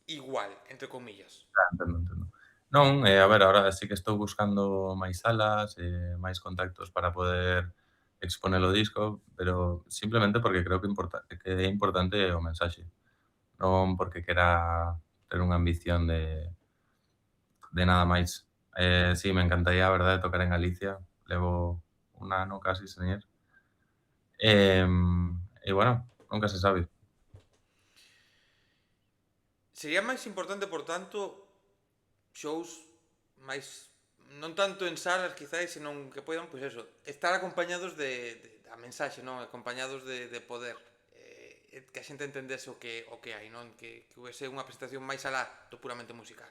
igual, entre comillas? entendo, entendo. Non, a ver, agora sí que estou buscando máis salas, máis contactos para poder exponer o disco, pero simplemente porque creo que é importante o mensaxe, non porque quera ter unha ambición de nada máis. Sí, me encantaría, a verdade, tocar en Galicia. Levo un ano casi sen ir. E bueno, nunca se sabe. Sería máis importante, por tanto, shows máis non tanto en salas quizáis, senón que poidan, pois eso, estar acompañados de da mensaxe, non? Acompañados de poder que a xente entendese o que hai, non? Que houvese unha presentación máis alá do puramente musical.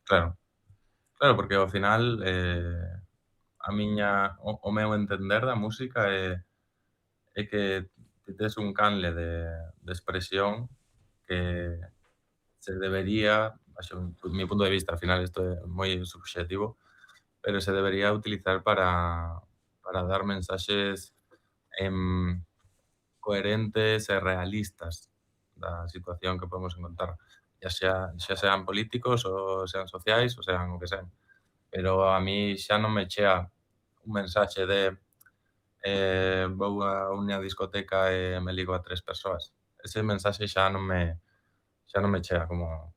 Claro, claro, porque ao final, o meu entender da música é que ti tes un canle de expresión que se debería, baixo mi punto de vista, al final isto é moi subxectivo, pero se debería utilizar para dar mensaxes em, coherentes e realistas da situación que podemos encontrar, xa sean políticos ou sean sociais ou sean o que sean. Pero a mí xa non me chea un mensaxe de vou a unha discoteca e me ligo a 3 persoas. Ese mensaxe xa non me chea como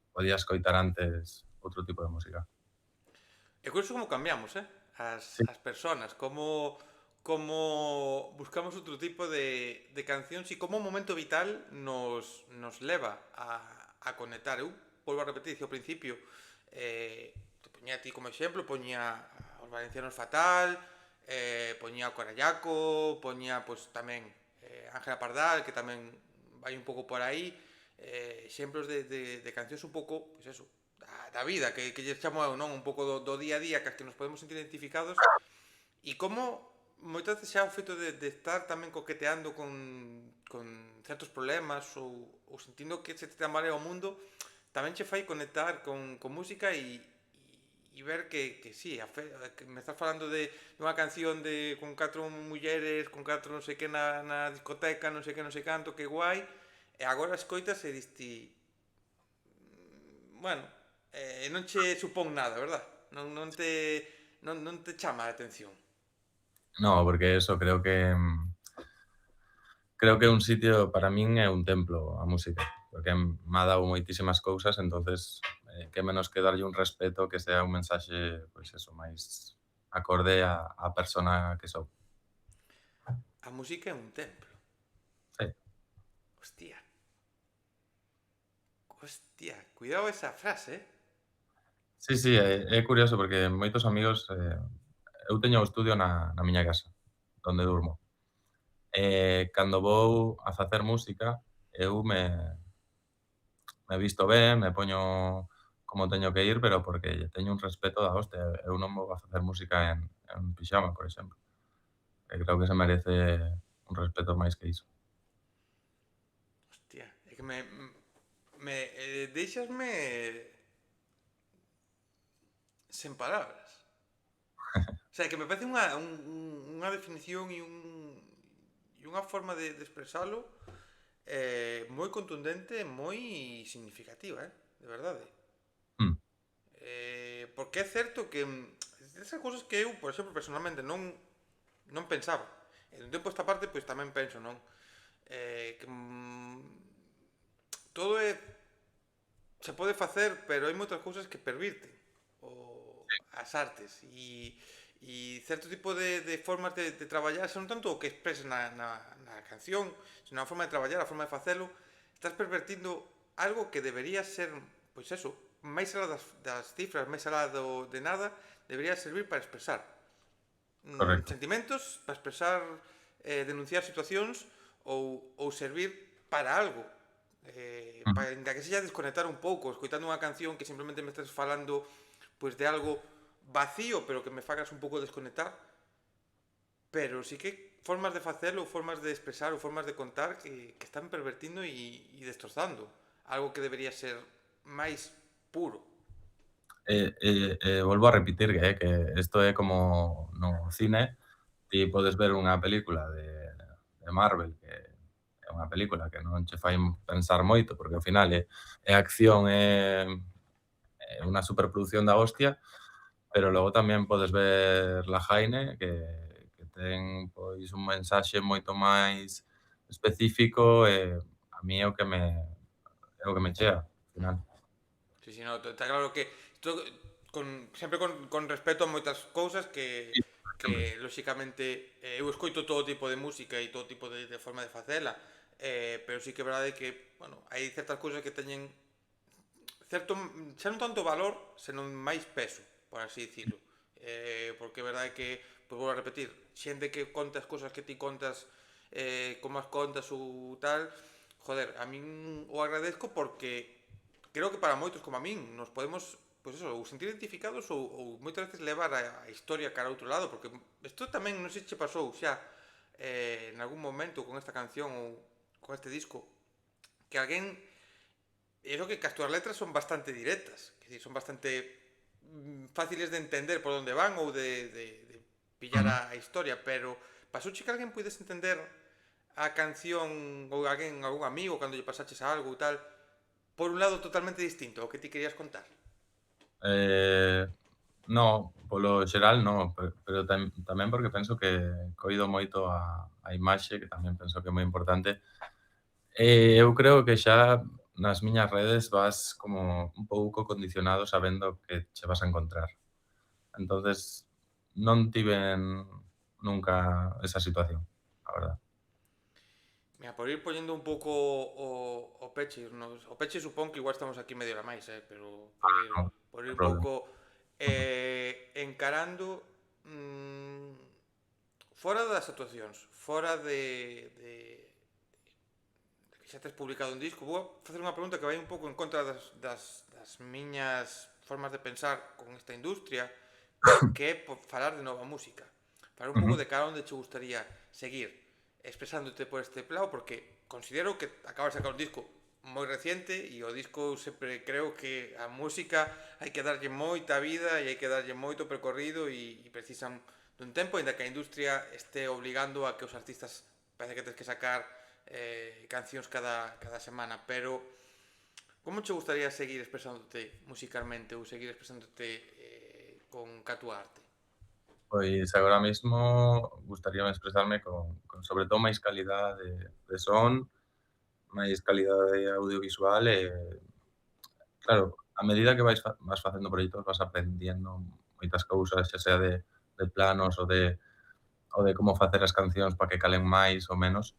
podía escoitar antes outro tipo de música. É curioso como cambiamos, Sí, as personas, como buscamos outro tipo de cancións e como o momento vital nos leva a conectar. Eu volvo a repetir, ao principio, te poñía a ti como exemplo, poñía aos valencianos Fatal, poñía o Corallaco, poñía pois, tamén Ángela Pardal, que tamén vai un pouco por aí, exemplos de cancións un pouco, pois eso, da vida, que lles chamo eu, non? Un pouco do día a día, que as que nos podemos sentir identificados, e como moitas veces xa o feito de estar tamén coqueteando con certos problemas ou sentindo que se te amarea o mundo, tamén che fai conectar con música e ver que sí, que me estás falando de unha canción con 4 mulleres, con 4 non sei que na discoteca, non sei que, non sei canto, que guai, e agora escoitas e diste, bueno, non che supón nada, verdad? Non te chama a atención. no, porque eso creo que un sitio para min é un templo a música, porque me ha dado moitísimas cousas, entonces que menos que darlle un respeto que sea un mensaxe, pois eso, máis acorde á persona que sou. A música é un templo. Sí. Hostia. Hostia, cuidado esa frase, Sí, sí, é curioso porque moitos amigos, eu teño o estudio na miña casa, onde durmo. Cando vou a facer música, eu me visto ben, me poño como teño que ir, pero porque lle teño un respeto da hostia. Eu non vou a facer música en pixama, por exemplo. E creo que se merece un respeto máis que iso. Hostia, é que deixasme sen palabras. O sea, que me parece unha definición e unha forma de expresalo moi contundente, moi significativa, de verdade. Mm, Porque é certo que esas cousas que eu, por exemplo, personalmente non pensaba. E dun tempo esta parte, pois tamén penso, non? Que todo se pode facer, pero hai moitas cousas que pervirten as artes e certo tipo de formas de traballar, xa non tanto o que expresa na canción, sino a forma de traballar, a forma de facelo, estás pervertindo algo que debería ser, pois eso, máis alá das cifras, máis alá de nada, debería servir para expresar correcto. sentimentos, para expresar, denunciar situacións ou servir para algo. Ujú. Para, ainda que sexa desconectar un pouco, escoitando unha canción que simplemente me estás falando pois de algo vacío, pero que me fagas un pouco desconectar, pero sí que formas de facelo, formas de expresar ou formas de contar que están pervertindo e destrozando algo que debería ser máis puro. Volvo a repetir que isto é como no cine, ti podes ver unha película de Marvel, que é unha película que non che fai pensar moito, porque ao final é acción, é unha superproducción da hostia, pero logo tamén podes ver La Jaime, que ten pois un mensaxe moito máis específico e a mí é o que me chea, ao final. Sí, sí, no, está claro que isto sempre con respeto a moitas cousas Sí, sempre. que lóxicamente eu escoito todo tipo de música e todo tipo de forma de facela, pero sí que é verdade que, bueno, hai certas cousas que teñen certo, xa non tanto valor, senón máis peso, por así dicilo. Porque é verdade que, pois vou a repetir, xente que conta as cousas que ti contas, como as contas ou tal, joder, a min o agradezco porque creo que para moitos como a min nos podemos, pois eso, ou sentir identificados ou moitas veces levar a historia cara a outro lado, porque isto tamén non sei se che pasou xa en algún momento con esta canción ou con este disco, que alguén eso que as túas letras son bastante directas, que son bastante fáciles de entender por onde van ou de pillar Ujú. a historia, pero pasouche que alguén puides entender a canción ou algún amigo cando lle pasaches algo ou tal, por un lado totalmente distinto ao que ti querías contar. Eh, no, polo xeral no, pero tamén porque penso que coido moito a imaxe, que tamén penso que é moi importante. Eu creo que xa nas miñas redes vas como un pouco condicionado sabendo que che vas a encontrar. Entonces, non tiven nunca esa situación, a verdad. Mira, por ir poñendo un pouco o peche, o peche supón que igual estamos aquí medio hora máis, pero No, por ir no un problema. pouco encarando fora das actuacións, fora de que xa tes publicado un disco, vou facer unha pregunta que vai un pouco en contra das miñas formas de pensar con esta industria, que é falar de nova música. Falar un pouco Ujú. de cara onde che gustaría seguir expresándote por este lado, porque considero que acabas de sacar un disco moi reciente e o disco sempre creo que a música hai que darlle moita vida e hai que darlle moito percorrido e precisan dun tempo, ainda que a industria este obligando a que os artistas parece que tens que sacar cancións cada semana, pero como che gustaría seguir expresándote musicalmente ou seguir expresándote con ca túa arte? Pois agora mesmo gustaríame expresarme con sobre todo máis calidade de son, máis calidade audiovisual e, claro, a medida que vas facendo proxectos vas aprendendo moitas cousas, xa sea de planos ou de como facer as cancións para que calen máis ou menos.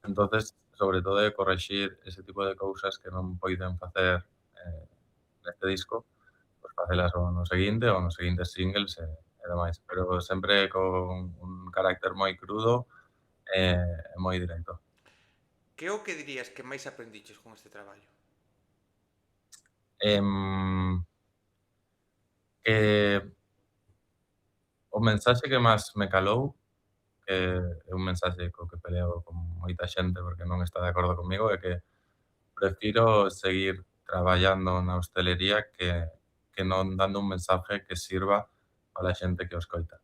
Entonces, sobre todo de correxir ese tipo de cousas que non poiden facer eh, neste disco, pois facelas ou no seguinte ou nos seguintes singles e demais. Pero sempre con un carácter moi crudo e moi directo. Que é o que dirías que máis aprendiches con este traballo? Em, que o mensaxe que máis me calou, que é un mensaxe co que peleo con moita xente porque non está de acordo comigo, é que prefiro seguir traballando na hostelería que non dando un mensaje que sirva para a xente que o escoita.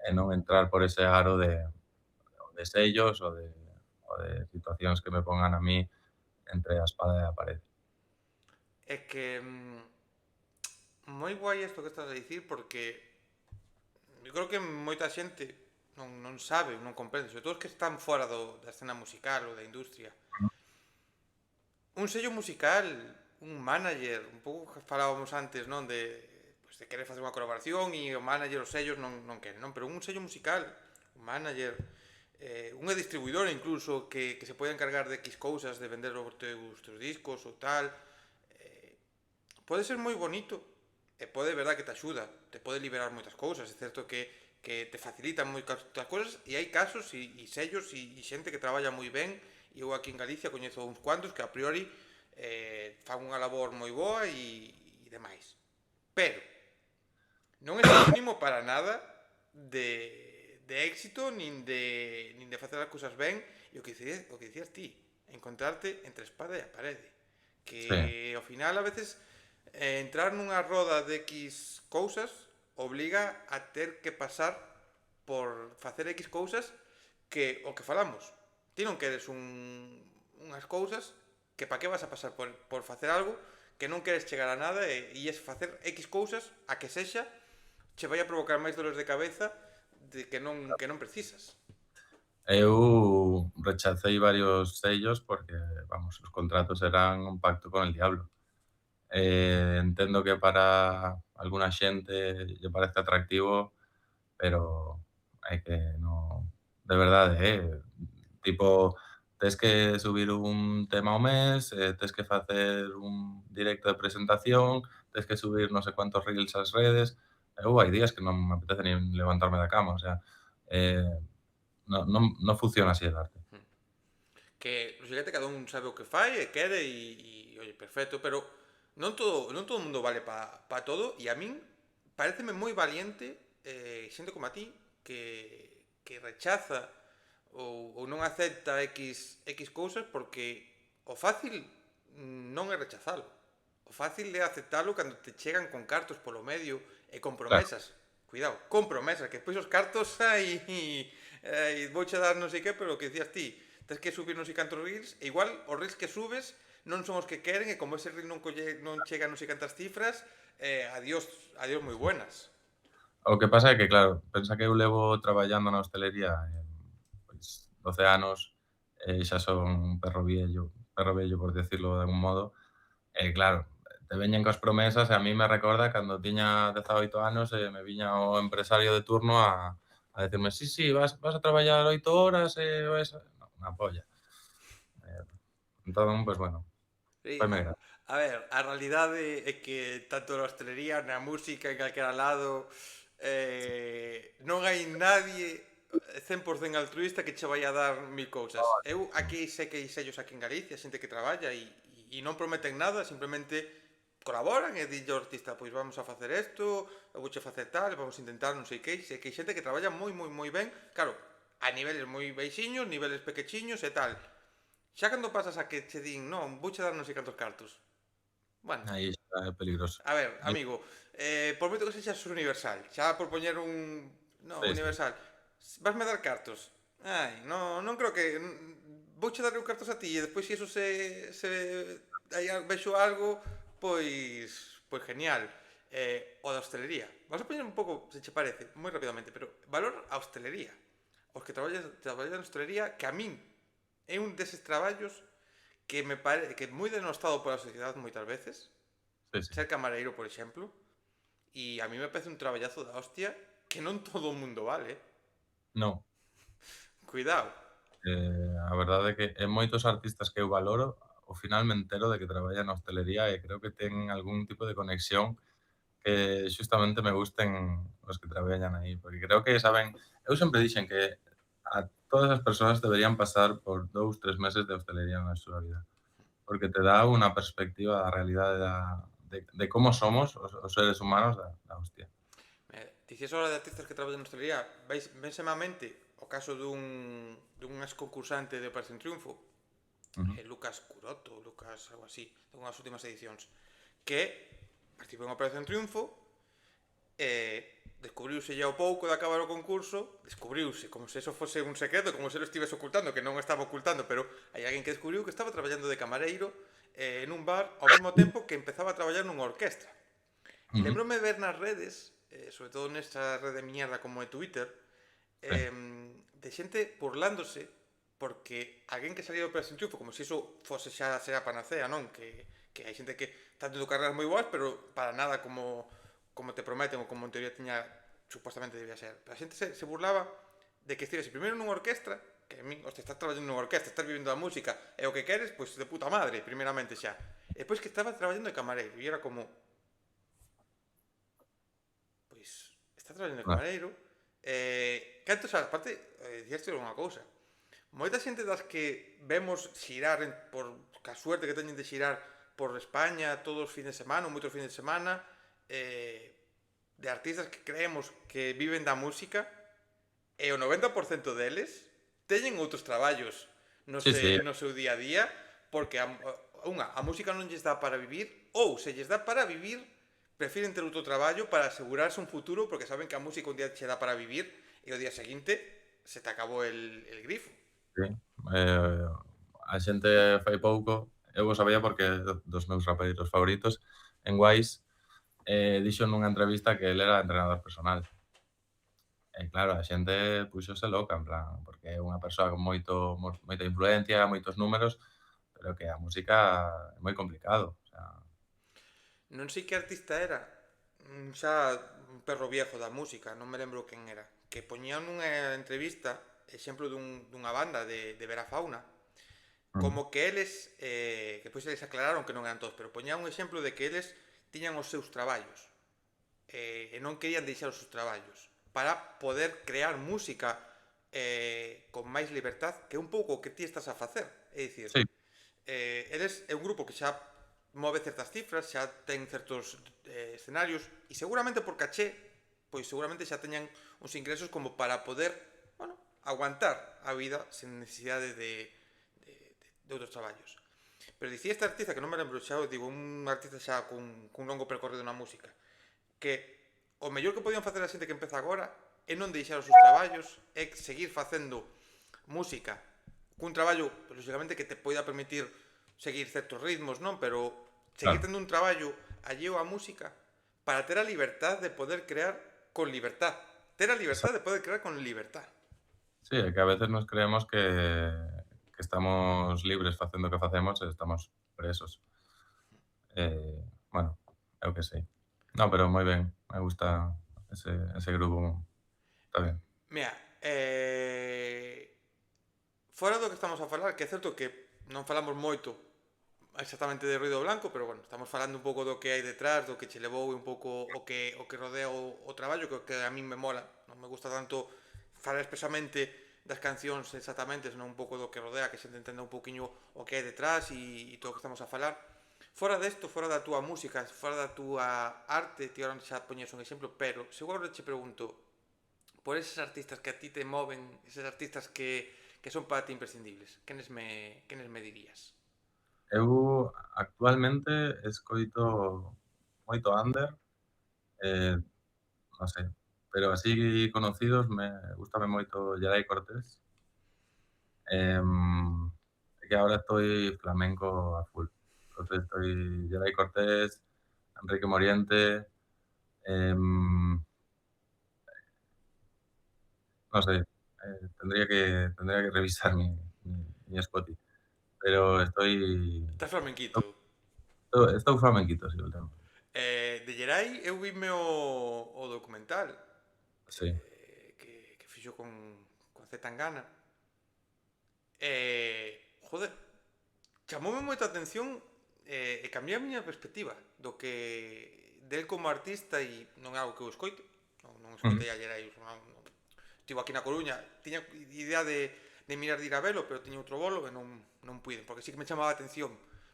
E non entrar por ese aro de sellos ou de situacións que me pongan a mí entre a espada e a parede. É que moi guai isto que estás a dicir porque eu creo que moita xente non sabe, non comprende, sobre todo os que están fora da escena musical ou da industria. Un sello musical, un manager, un pouco que falábamos antes, non, de querer facer unha colaboración e o manager, os sellos non queren, non, pero un sello musical, un manager, unha distribuidora incluso que se pode encargar de X cousas, de vender os teus discos ou tal, pode ser moi bonito e pode, verdad, que te axuda, te pode liberar moitas cousas, é certo que te facilitan moitas cousas e hai casos e sellos e xente que traballa moi ben e eu aquí en Galicia coñezo uns cuantos que a priori fan unha labor moi boa e demais. Pero non é sinónimo para nada de éxito nin de facer as cousas ben e o que dicías ti, encontrarte entre a espada e a parede, Sí. que ao final a veces entrar nunha roda de X cousas obliga a ter que pasar por facer X cousas que o que falamos. Ti non queres unhas cousas que para que vas a pasar por facer algo que non queres chegar a nada e es facer X cousas a que sexa che vai a provocar máis dolores de cabeza de que non precisas. Eu rechacei varios sellos porque, vamos, os contratos eran un pacto con el diablo. Entendo que para alguna xente lle parece atractivo, pero hai que no de verdade, tipo, tes que subir un tema ao mes, tes que facer un directo de presentación, tes que subir non sei cuantos reels ás redes. Eu hai días que non me apetece nin levantarme da cama, o sea, eh, non funciona así el arte. Que, lógicamente, cada un sabe o que fai e quere oye, perfecto, pero non todo o mundo vale pa todo e a min pareceme moi valiente xente como a ti que rechaza ou non acepta X cousas porque o fácil non é rechazalo. O fácil é aceptalo cando te chegan con cartos polo medio e con Claro, promesas. cuidado, con promesa, que despois os cartos vouche dar non sei que, pero o que dicías ti, tens que subir non sei cantos reels, e igual os reels que subes non son os que queren, e como ese reel non chega non sei cantas cifras, adiós, adiós moi buenas. O que pasa é que, claro, pensa que eu levo traballando na hostelería, pois 12 anos, xa son un perro vello por decirlo de algún modo, e claro, te veñen coas promesas e a mí me recorda cando tiña 18 anos e me viña o empresario de turno a decirme: "Sí, sí, vas a traballar 8 horas e vais a..." No, unha polla. Eh, entón, pois bueno, Sí, faime graza. a ver, a realidade é que tanto na hostelería, na música, en calquera lado, non hai nadie 100% altruista que che vai a dar mil cousas. Eu aquí sei que hai sellos aquí en Galicia, xente que traballa e non prometen nada, simplemente colaboran e dille ao artista, pois vamos a facer isto, eu vouche facer tal, vamos a intentar non sei que, sei que hai xente que traballa moi ben, claro, a niveles moi baixiños, niveles pequechiños e tal. Xa cando pasas a que che din, non, vouche dar non sei cantos cartos. Bueno, Aí xa é peligroso. a ver, Aí amigo, por moito que sexas universal, xa por poñer un... No, sí, sí. universal. Vasme dar cartos. Ai, non creo que... Vouche dar eu cartos a ti e despois se iso se aí vexo algo, pois genial. O da hostelería. Vamos a poñer un pouco, se che parece, moi rapidamente, pero valor a hostelería. Os que traballan na hostelería, que a min é un deses traballos que me parece que é moi denostado pola sociedade moitas veces, Sí, sí. ser camareiro, por exemplo, e a mí me parece un traballazo da hostia que non todo o mundo vale. Non. Cuidado. A verdade é que en moitos artistas que eu valoro, ao final me entero de que traballan na hostelería e creo que ten algún tipo de conexión que xustamente me gusten os que traballan aí, porque creo que saben, eu sempre dixen que a todas as persoas deberían pasar por 2, 3 meses de hostelería na súa vida, porque te dá unha perspectiva da realidade de como somos os seres humanos da hostia. Dicías ahora de artistas que traballan na hostelería, vénseme á mente o caso dun ex concursante de Operación Triunfo, Ujú. Lucas Curoto, Lucas algo así, de unhas últimas edicións, que participou en Operación Triunfo descubriuse ao pouco de acabar o concurso, descubriuse como se eso fose un secreto, como se lo estivese ocultando, que non estaba ocultando, pero hai alguén que descubriu que estaba traballando de camareiro nun bar ao mesmo tempo que empezaba a traballar nunha orquestra. E Ujú. lembrome ver nas redes, sobre todo nesta rede mierda como é Twitter, Sí. de xente burlándose porque alguén que salía do Operación Triunfo, como se iso fose xa ser a panacea, non? Que hai xente que está tendo carreras moi boas, pero para nada como te prometen ou como en teoría tiña supostamente debía ser. Pero a xente se burlaba de que estivese primeiro nunha orquestra, que a min, hostia, estás traballando nunha orquestra, estás vivindo da música, e o que queres, pois de puta madre, primeiramente xa. E depois que estaba traballando de camareiro, e era como, pois, está traballando de Ah, camareiro, cantos, aparte, dicíaste unha cousa, moita xente das que vemos xirar por ca suerte que teñen de xirar por España todos os fines de semana ou moitos fines de semana, de artistas que creemos que viven da música, e o 90% deles teñen outros traballos sí, sí. no seu día a día, porque a música non lles dá para vivir, ou se lles dá para vivir, prefiren ter outro traballo para asegurarse un futuro, porque saben que a música un día che dá para vivir e o día seguinte se te acabou el grifo. Sí. A xente fai pouco, eu o sabía porque é dos meus rapeiros favoritos, en Wise, dixo nunha entrevista que el era entrenador personal. E claro, a xente puxose loca, en plan, porque é unha persoa con moita influencia, moitos números, pero que a música é moi complicado. O sea, Non sei que artista era, xa un perro viejo da música, non me lembro quen era, que poñía nunha entrevista exemplo dunha banda de Verafauna, mm, como que eles, que depois eles aclararon que non eran todos, pero poñía un exemplo de que eles tiñan os seus traballos e non querían deixar os seus traballos para poder crear música con máis libertad, que é un pouco o que ti estás a facer. É dicir, sí, eles é un grupo que xa move certas cifras, xa ten certos escenarios e seguramente por caché, pois seguramente xa teñan uns ingresos como para poder, bueno, aguantar a vida sen necesidade de outros traballos. Pero dicía este artista, que non me lembro xa, digo, un artista xa cun longo percorrido na música, que o mellor que podían facer a xente que empeza agora é non deixar os seus traballos, é seguir facendo música cun traballo, pues, lógicamente, que te poida permitir seguir certos ritmos, non? Pero seguir Claro. tendo un traballo alleo á música para ter a libertad de poder crear con libertad. Ter a libertad de poder crear con libertad. Sí, é que a veces nos creemos que estamos libres facendo o que facemos e estamos presos. Bueno, eu que sei. No, pero moi ben, me gusta ese grupo, está ben. Mira, fora do que estamos a falar, que é certo que non falamos moito exactamente de Ruido Blanco, pero bueno, estamos falando un pouco do que hai detrás, do que che levou e un pouco o que rodea o traballo, que a min me mola. Non me gusta tanto falar expresamente das cancións exactamente, senón un pouco do que rodea, que se entenda un pouquiño o que hai detrás e todo o que estamos a falar. Fora desto, fora da túa música, fora da túa arte, ti ahora xa poñes un exemplo, pero se agora che pregunto por eses artistas que a ti te moven, eses artistas que son para ti imprescindibles, quenes me dirías? Eu actualmente escoito moito under, eh, non sei, pero así conocidos gústame moito Yeray Cortés. É que ahora estoy flamenco a full. Entonces estoy Yeray Cortés, Enrique Moriente, em, no sé, tendría que revisar mi Spotify, pero Estás flamenquito. estou flamenquito, sí, últimamente. De Gerai eu vime o documental Sí. que fixo con Z Tangana. Joder, chamoume moita atención e cambiei a miña perspectiva do que del como artista e non é algo que eu escoito. Non Ujú. escoitei a Gerai, estivo aquí na Coruña, tiña idea de mirar de ir a velo, pero tiña outro bolo e non puiden, porque sí que me chamaba a atención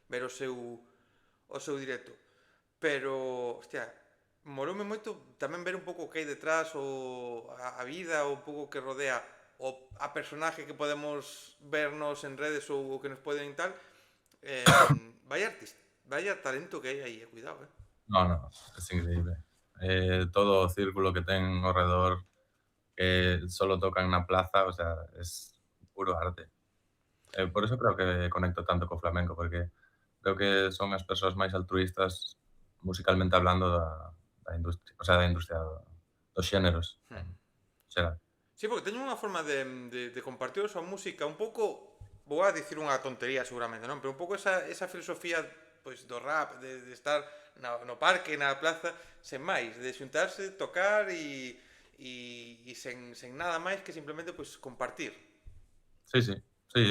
ver o seu directo. Pero, hostia, moroume moito tamén ver un pouco o que hai detrás, a vida, o un pouco que rodea a personaje que podemos vernos en redes ou o que nos poden tal. Vaya artista, vaya talento que hai aí, cuidado, eh. No, no, es increíble. Todo o círculo que ten ao redor, que solo tocan na plaza, o sea, es puro arte. Por eso creo que conecto tanto co flamenco, porque creo que son as persoas máis altruístas musicalmente hablando da industria, o sea, da industria dos xéneros Hmm. en xeral. Sí, porque teño unha forma de compartir a súa música un pouco, vou a dicir unha tontería seguramente, non? Pero un pouco esa filosofía pois do rap, de estar no parque, na plaza, sen máis, de xuntarse, tocar e sen nada máis que simplemente pois compartir. Sí, sí, sí,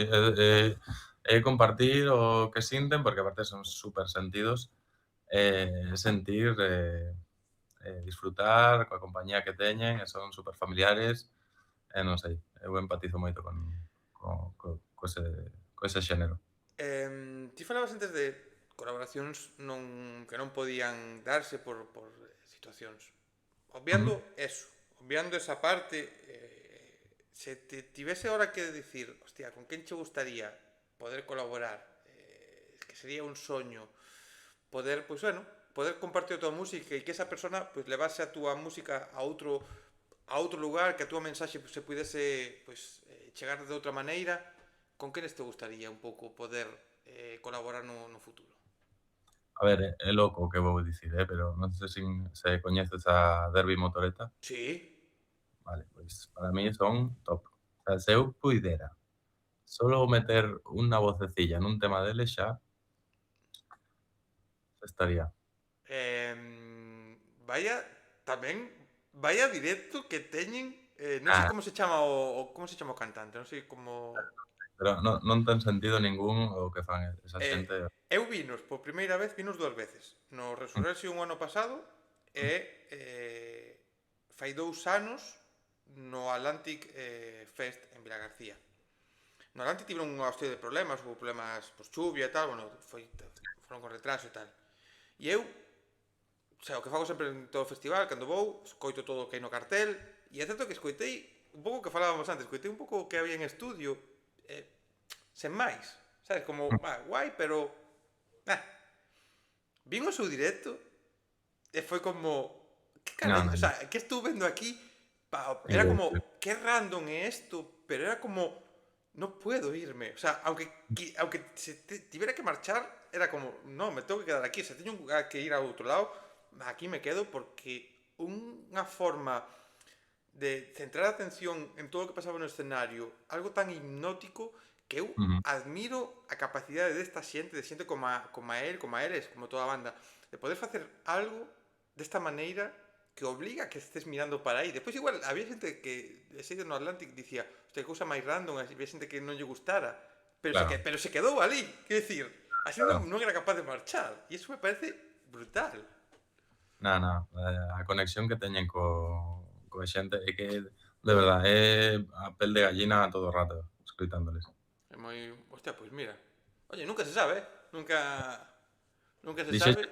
compartir o que sinten, porque aparte son super sentidos, sentir, disfrutar coa compañía que teñen, e son super familiares, e non sei, eu empatizo moito co ese xénero. Ti falabas antes de colaboracións que non podían darse por situacións. Ujú. Obviando eso, obviando esa parte, se te tivese ahora que dicir, hostia, con quen che gustaría poder colaborar, que sería un soño poder, pois bueno, poder compartir a tua música e que esa persona pois levase a túa música a outro lugar, que a túa mensaxe se pudese pois chegar de outra maneira, con quenes te gustaría un pouco poder colaborar no futuro? A ver, é loco o que vou dicir, pero non sei se coñeces a Derbi Motoreta. Sí. Vale, pois para mí son top. O sea, se eu puidera solo meter unha vocecilla nun tema deles xa estaría. Vaya, tamén, vaya directo que teñen, non sei Ah, como se chama o cantante, non sei como. pero non ten sentido ningún o que fan esa xente. Eu vinos, por primeira vez, vinos dúas veces. No Resurrection o ano pasado e fai 2 anos no Atlantic Fest en Vilagarcía. No Atlantic tiveron unha hostia de problemas, houve problemas por chuvia e tal, bueno, foron con retraso e tal. E eu, o sea, o que fago sempre en todo o festival, cando vou, escoito todo o que hai no cartel, e é certo que escoitei un pouco o que falábamos antes, escoitei un pouco o que había en estudio, sen máis, sabes, como, guai, pero, vin o seu directo, e foi como, Claro, No, no, o no. sea, que estuve vendo aquí, era Evidente. como, qué random es esto, pero era como, no puedo irme. O sea, aunque tuviera que marchar, era como, no, me tengo que quedar aquí. O sea, tengo que ir a otro lado, aquí me quedo porque unha forma de centrar a atención en todo o que pasaba no escenario, algo tan hipnótico que eu Ujú, admiro a capacidade desta xente, de xente como a él, como a eles, como toda a banda, de poder facer algo desta maneira que obliga a que estés mirando para aí. Despois igual había xente que de xente no Atlantic dicía, hostia, que cousa máis random, había xente que non lle gustara, claro, pero se quedou ali, quer decir, así claro. non era capaz de marchar, e iso me parece brutal. No, no, a conexión que teñen coa xente é que, de verdade, é a pel de gallina todo o rato, escoitándoles. É moi, hostia, pois mira. Oye, nunca se sabe, eh? Nunca se sabe. Dixeche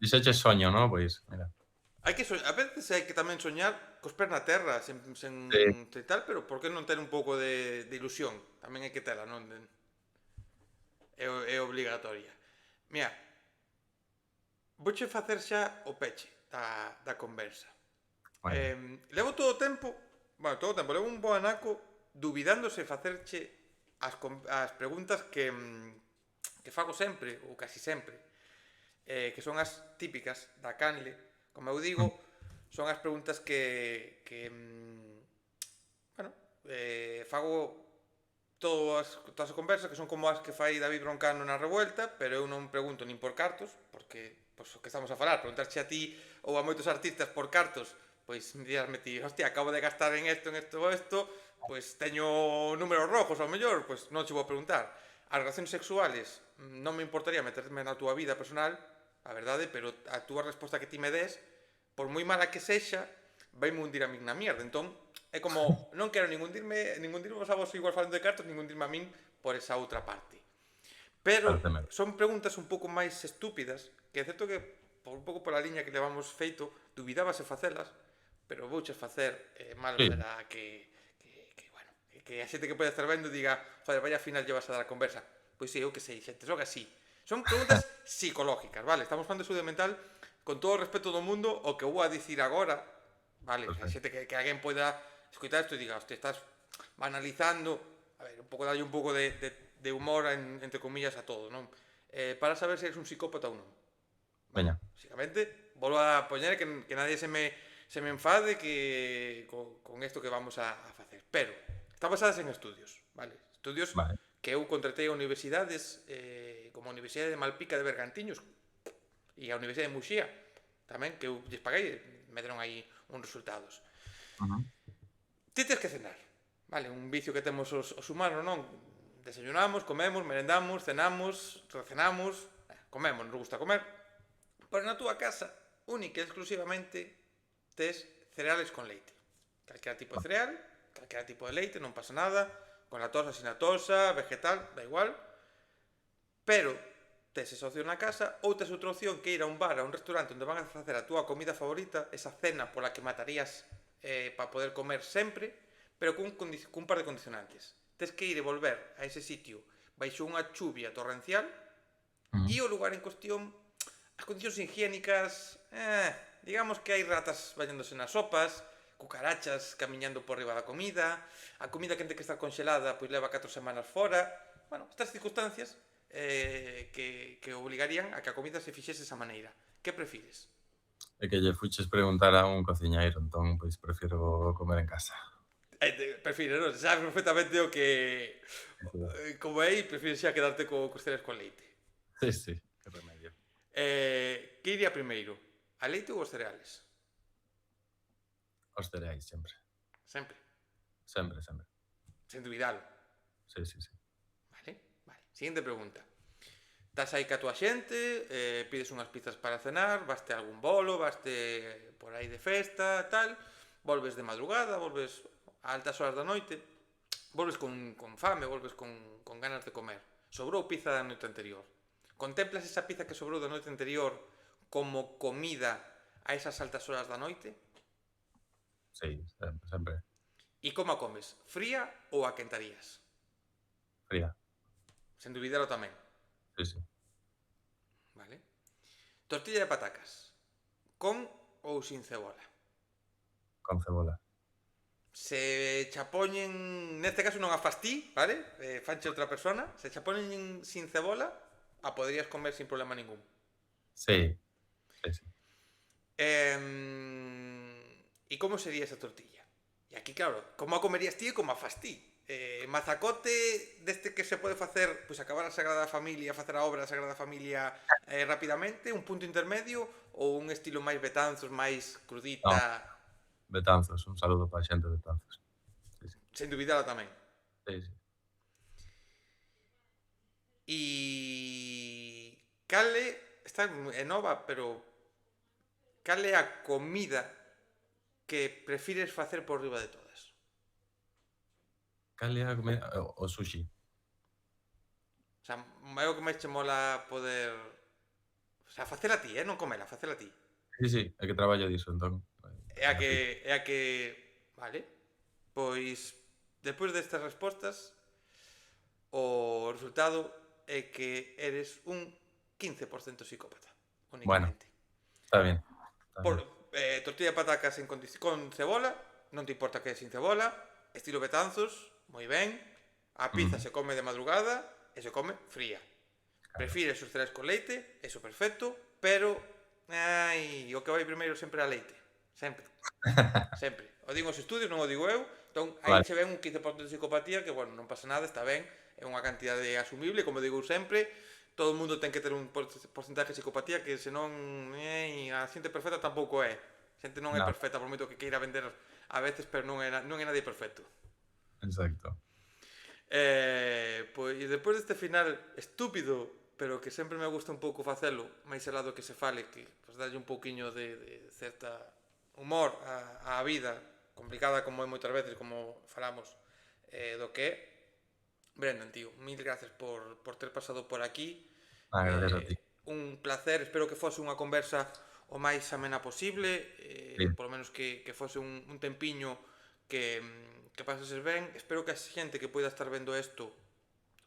dixeches soño, no? Pois, mira. A veces hai que tamén soñar cos pés na terra, Sí. sen tal, pero por que non ter un pouco de ilusión? Tamén hai que tela, non? É obligatoria. Mira, vouche facer xa o peche da conversa. Bueno, Levo todo o tempo, bueno, todo o tempo, levo un bo anaco dubidando se facerche as preguntas que fago sempre, ou casi sempre, que son as típicas da canle. Como eu mm, digo, son as preguntas bueno, fago todas as conversas, que son como as que fai David Broncano na revuelta, pero eu non pregunto nin por cartos, porque pois, o que estamos a falar, preguntarche a ti ou a moitos artistas por cartos, pois dirasme ti, hostia, acabo de gastar en esto ou esto, pois teño números rojos ao mellor, pois non che vou preguntar. As relacións sexuales non me importaría meterme na túa vida personal, a verdade, pero a túa resposta que ti me des, por moi mala que sexa, vai me hundir a min na mierda. Entón, é como, non quero ningún dirme a vos igual falando de cartos, ningún dirme a min por esa outra parte. Pero paréceme. son preguntas un pouco máis estúpidas, que é certo que por un pouco pola liña que levamos feito, dubidábase facelas, pero vouches facer, malo Sí, será bueno, que a xente que pode estar vendo diga, joder, vaya final llevas a dar a conversa. Pois sí, eu que sei, xente, son así. Son preguntas psicológicas, vale? Estamos falando de saúde mental, con todo o respeto do mundo, o que vou a dicir agora, vale? A perfecto. xente que alguén poida escoitar isto e diga, hostia, estás banalizando, a ver, un pouco dalle un pouco de humor, entre comillas, a todo, non? Para saber se eres un psicópata ou non. Vale? Veña, Básicamente, volvo a poñer que nadie se me enfade con esto que vamos a facer. Pero, está basadas en estudios, vale? Estudios vale. que eu contratei a universidades, como a Universidade de Malpica de Bergantiños e a Universidade de Muxía, tamén, que eu lles paguei, me deron aí uns resultados. Ujú. Ti tens que cenar, vale? Un vicio que temos os humanos, non? Desayunamos, comemos, merendamos, cenamos, recenamos, comemos, nos gusta comer, pero na túa casa, única e exclusivamente, tes cereales con leite. Calquera tipo de cereal, calquera tipo de leite, non pasa nada, con lactosa, sin lactosa, vegetal, da igual, pero tes esa opción na casa ou tes outra opción que ir a un bar, a un restaurante onde van a facer a túa comida favorita, esa cena pola que matarías para poder comer sempre, pero cun par de condicionantes. Tes que ir e volver a ese sitio baixo unha chuvia torrencial Ujú. e o lugar en cuestión, as condicións higiénicas, digamos que hai ratas bañándose nas sopas, cucarachas camiñando por riba da comida, a comida que ten que estar conxelada pois leva 4 semanas fora. Bueno, estas circunstancias que obligarían a que a comida se fixese esa maneira. Que prefires? É que lle fuches preguntar a un cociñeiro, entón, pois prefiro comer en casa. Prefires, non? Sabes perfectamente o que... Como é, prefires xa quedarte cos cereais con leite. Sí, sí, que remedio. Que iría primeiro? A leite ou os cereales? Os cereais, sempre. Sempre. Sempre, sempre. Sen dubidalo. Sí, sí, sí. Vale? Vale. Siguiente pregunta. Estás aí ca tua xente, pides unhas pizzas para cenar, vaste a algún bolo, vaste por aí de festa, tal, volves de madrugada, volves a altas horas da noite, volves con fame, volves con ganas de comer. Sobrou pizza da noite anterior. Contemplas esa pizza que sobrou da noite anterior como comida a esas altas horas da noite? Sí, sempre, sempre. E como a comes? Fría ou a quentarías? Fría. Sen dubidalo tamén. Sí, sí. Vale? Tortilla de patacas. Con ou sin cebola? con cebola. Se cha poñen, neste caso non a fas ti, vale? Fanche outra persona. Se cha poñen sin cebola, a poderías comer sin problema ningún. Sí, sí, sí. E como sería esa tortilla? E aquí, claro, como a comerías ti e como a fas ti? Mazacote deste que se pode facer, pois acabar a Sagrada Familia, facer a obra da Sagrada Familia rapidamente, un punto intermedio, ou un estilo máis Betanzos, máis No, crudita, Betanzos, un saludo para a xente de Betanzos. Sí, sí. sen dubidala tamén. Sí, sí. E cale, está é nova, pero cale é a comida que prefires facer por riba de todas? Cal é a comida? O sushi. O sea, é o que máis che mola poder... O sea, facela ti, non comela, facela ti. Sí, sí, é que traballo diso, entón, É a teño que ir. que... É a que... Vale. Pois, despois destas respostas, o resultado é que eres un 15% psicópata, Bueno, únicamente. está bien, está Por bien. tortilla de patacas con cebola, non te importa que é sin cebola, estilo Betanzos, moi ben. A pizza Mm, se come de madrugada e se come fría. claro. Prefires os cereais con leite, eso perfecto, pero o que vai primeiro sempre é a leite. Sempre, sempre. O digo os estudios, non o digo eu. Entón, aí Vale, che ven un 15% de psicopatía que, bueno, non pasa nada, está ben, é unha cantidade asumible, como digo sempre, todo o mundo ten que ter un porcentaje de psicopatía que senón a xente perfecta tampouco é. A xente non é no, perfecta por moito que queira vender a veces, pero non é nadie perfecto. exacto. Pois despois deste final estúpido, pero que sempre me gusta un pouco facelo, máis helado que se fale, que pues, dalle un pouquiño de certa humor á vida, complicada como é moitas veces, como falamos do que é. Brendan, tío, mil gracias por ter pasado por aquí. Ah, gracias a ti. Un placer, espero que fose unha conversa o máis amena posible, Sí, polo menos que fose un tempiño que pasases ben. Espero que a xente que poida estar vendo isto,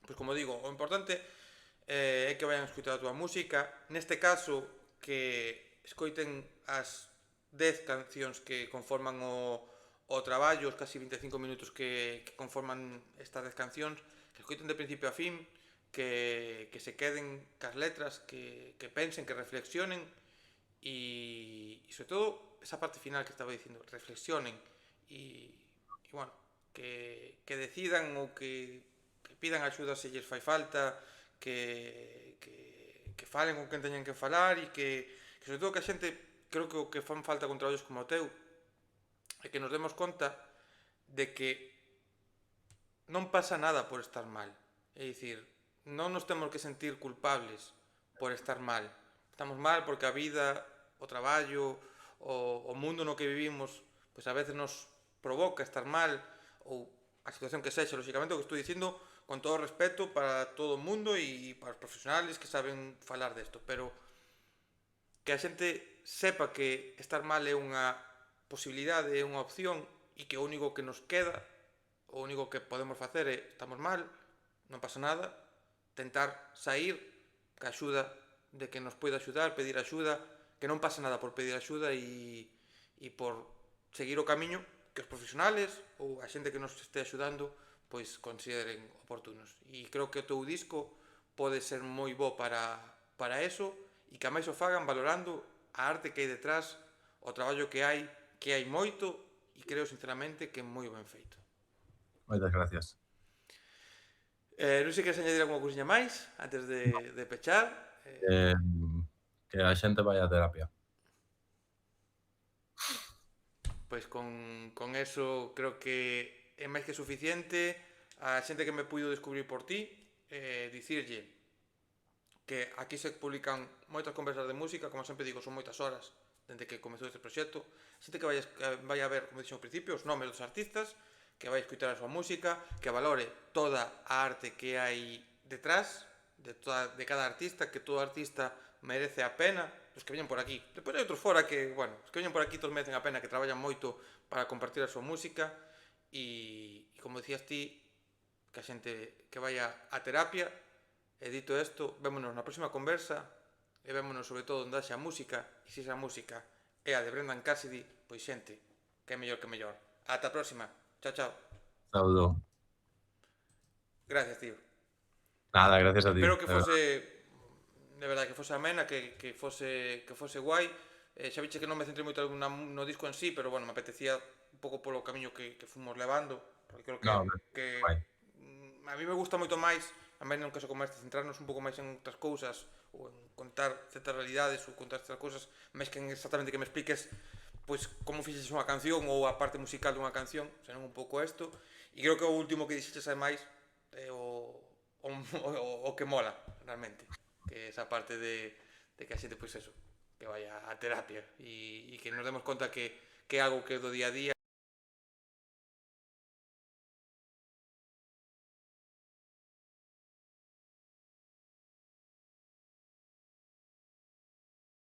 pois como digo, o importante é que vayan a escutar a túa música. Neste caso, que escoiten as 10 cancións que conforman o traballo, os casi 25 minutos que conforman estas 10 cancións, que escoiten de principio a fin, que se queden cas letras, que pensen, que reflexionen e sobre todo esa parte final que estaba dicindo, reflexionen e bueno, que decidan ou que pidan axuda se lles fai falta, que falen con quen teñen que falar e que sobre todo que a xente, creo que o que fan falta con traballos como o teu é que nos demos conta de que non pasa nada por estar mal. É dicir, non nos temos que sentir culpables por estar mal. Estamos mal porque a vida, o traballo, o mundo no que vivimos, pois a veces nos provoca estar mal, ou a situación que sexa, lógicamente, o que estou dicindo con todo o respeto para todo o mundo e para os profesionales que saben falar desto, pero que a xente sepa que estar mal é unha posibilidade, é unha opción e que o único que nos queda, o único que podemos facer é estamos mal, non pasa nada, tentar sair ca axuda de que nos poida axudar, pedir axuda, que non pasa nada por pedir axuda e por seguir o camiño que os profesionales ou a xente que nos este axudando pois consideren oportunos. E creo que o teu disco pode ser moi bo para eso e que a máis o fagan valorando a arte que hai detrás, o traballo que hai moito e creo sinceramente que é moi ben feito. moitas gracias. Non sei que queres añadir alguma cousinha máis antes de pechar. Eh, que a xente vai a terapia. Pois con eso creo que é máis que suficiente. A xente que me puido descubrir por ti, dicirlle que aquí se publican moitas conversas de música, como sempre digo, son moitas horas dende que comezou este proxecto. Xente que vai a ver, como dixen ao principio, os nomes dos artistas, que vai escutar a súa música, que valore toda a arte que hai detrás de cada artista, que todo artista merece a pena, os que veñen por aquí. Depois hai outros fora que, bueno, os que veñen por aquí todos merecen a pena, que traballan moito para compartir a súa música e como dicías ti, que a xente que vai a terapia. E dito isto, vémonos na próxima conversa e vémonos sobre todo onde haxa música e se esa música é a de Brendan Cassidy, pois xente, que mellor que mellor. Ata a próxima. Chao, chao. Saúdo. Gracias, tío. Nada, gracias a ti, Espero que de verdad. fose de verdade que fose amena, que fose guai. Xa viche que non me centrei moito no disco en sí, pero bueno, me apetecía un pouco polo camiño que fomos levando, porque creo No, que guai. a mí me gusta moito máis, a mí non caso como este, centrarnos un pouco máis en outras cousas ou en contar certas realidades ou contar certas cousas, máis que en exactamente que me expliques pois como fixes unha canción ou a parte musical dunha canción, senón un pouco isto. E creo que o último que dixeches ademais é o que mola realmente, que esa parte de que a xente pois eso, que vaya a terapia e que nos demos conta que é algo que é do día a día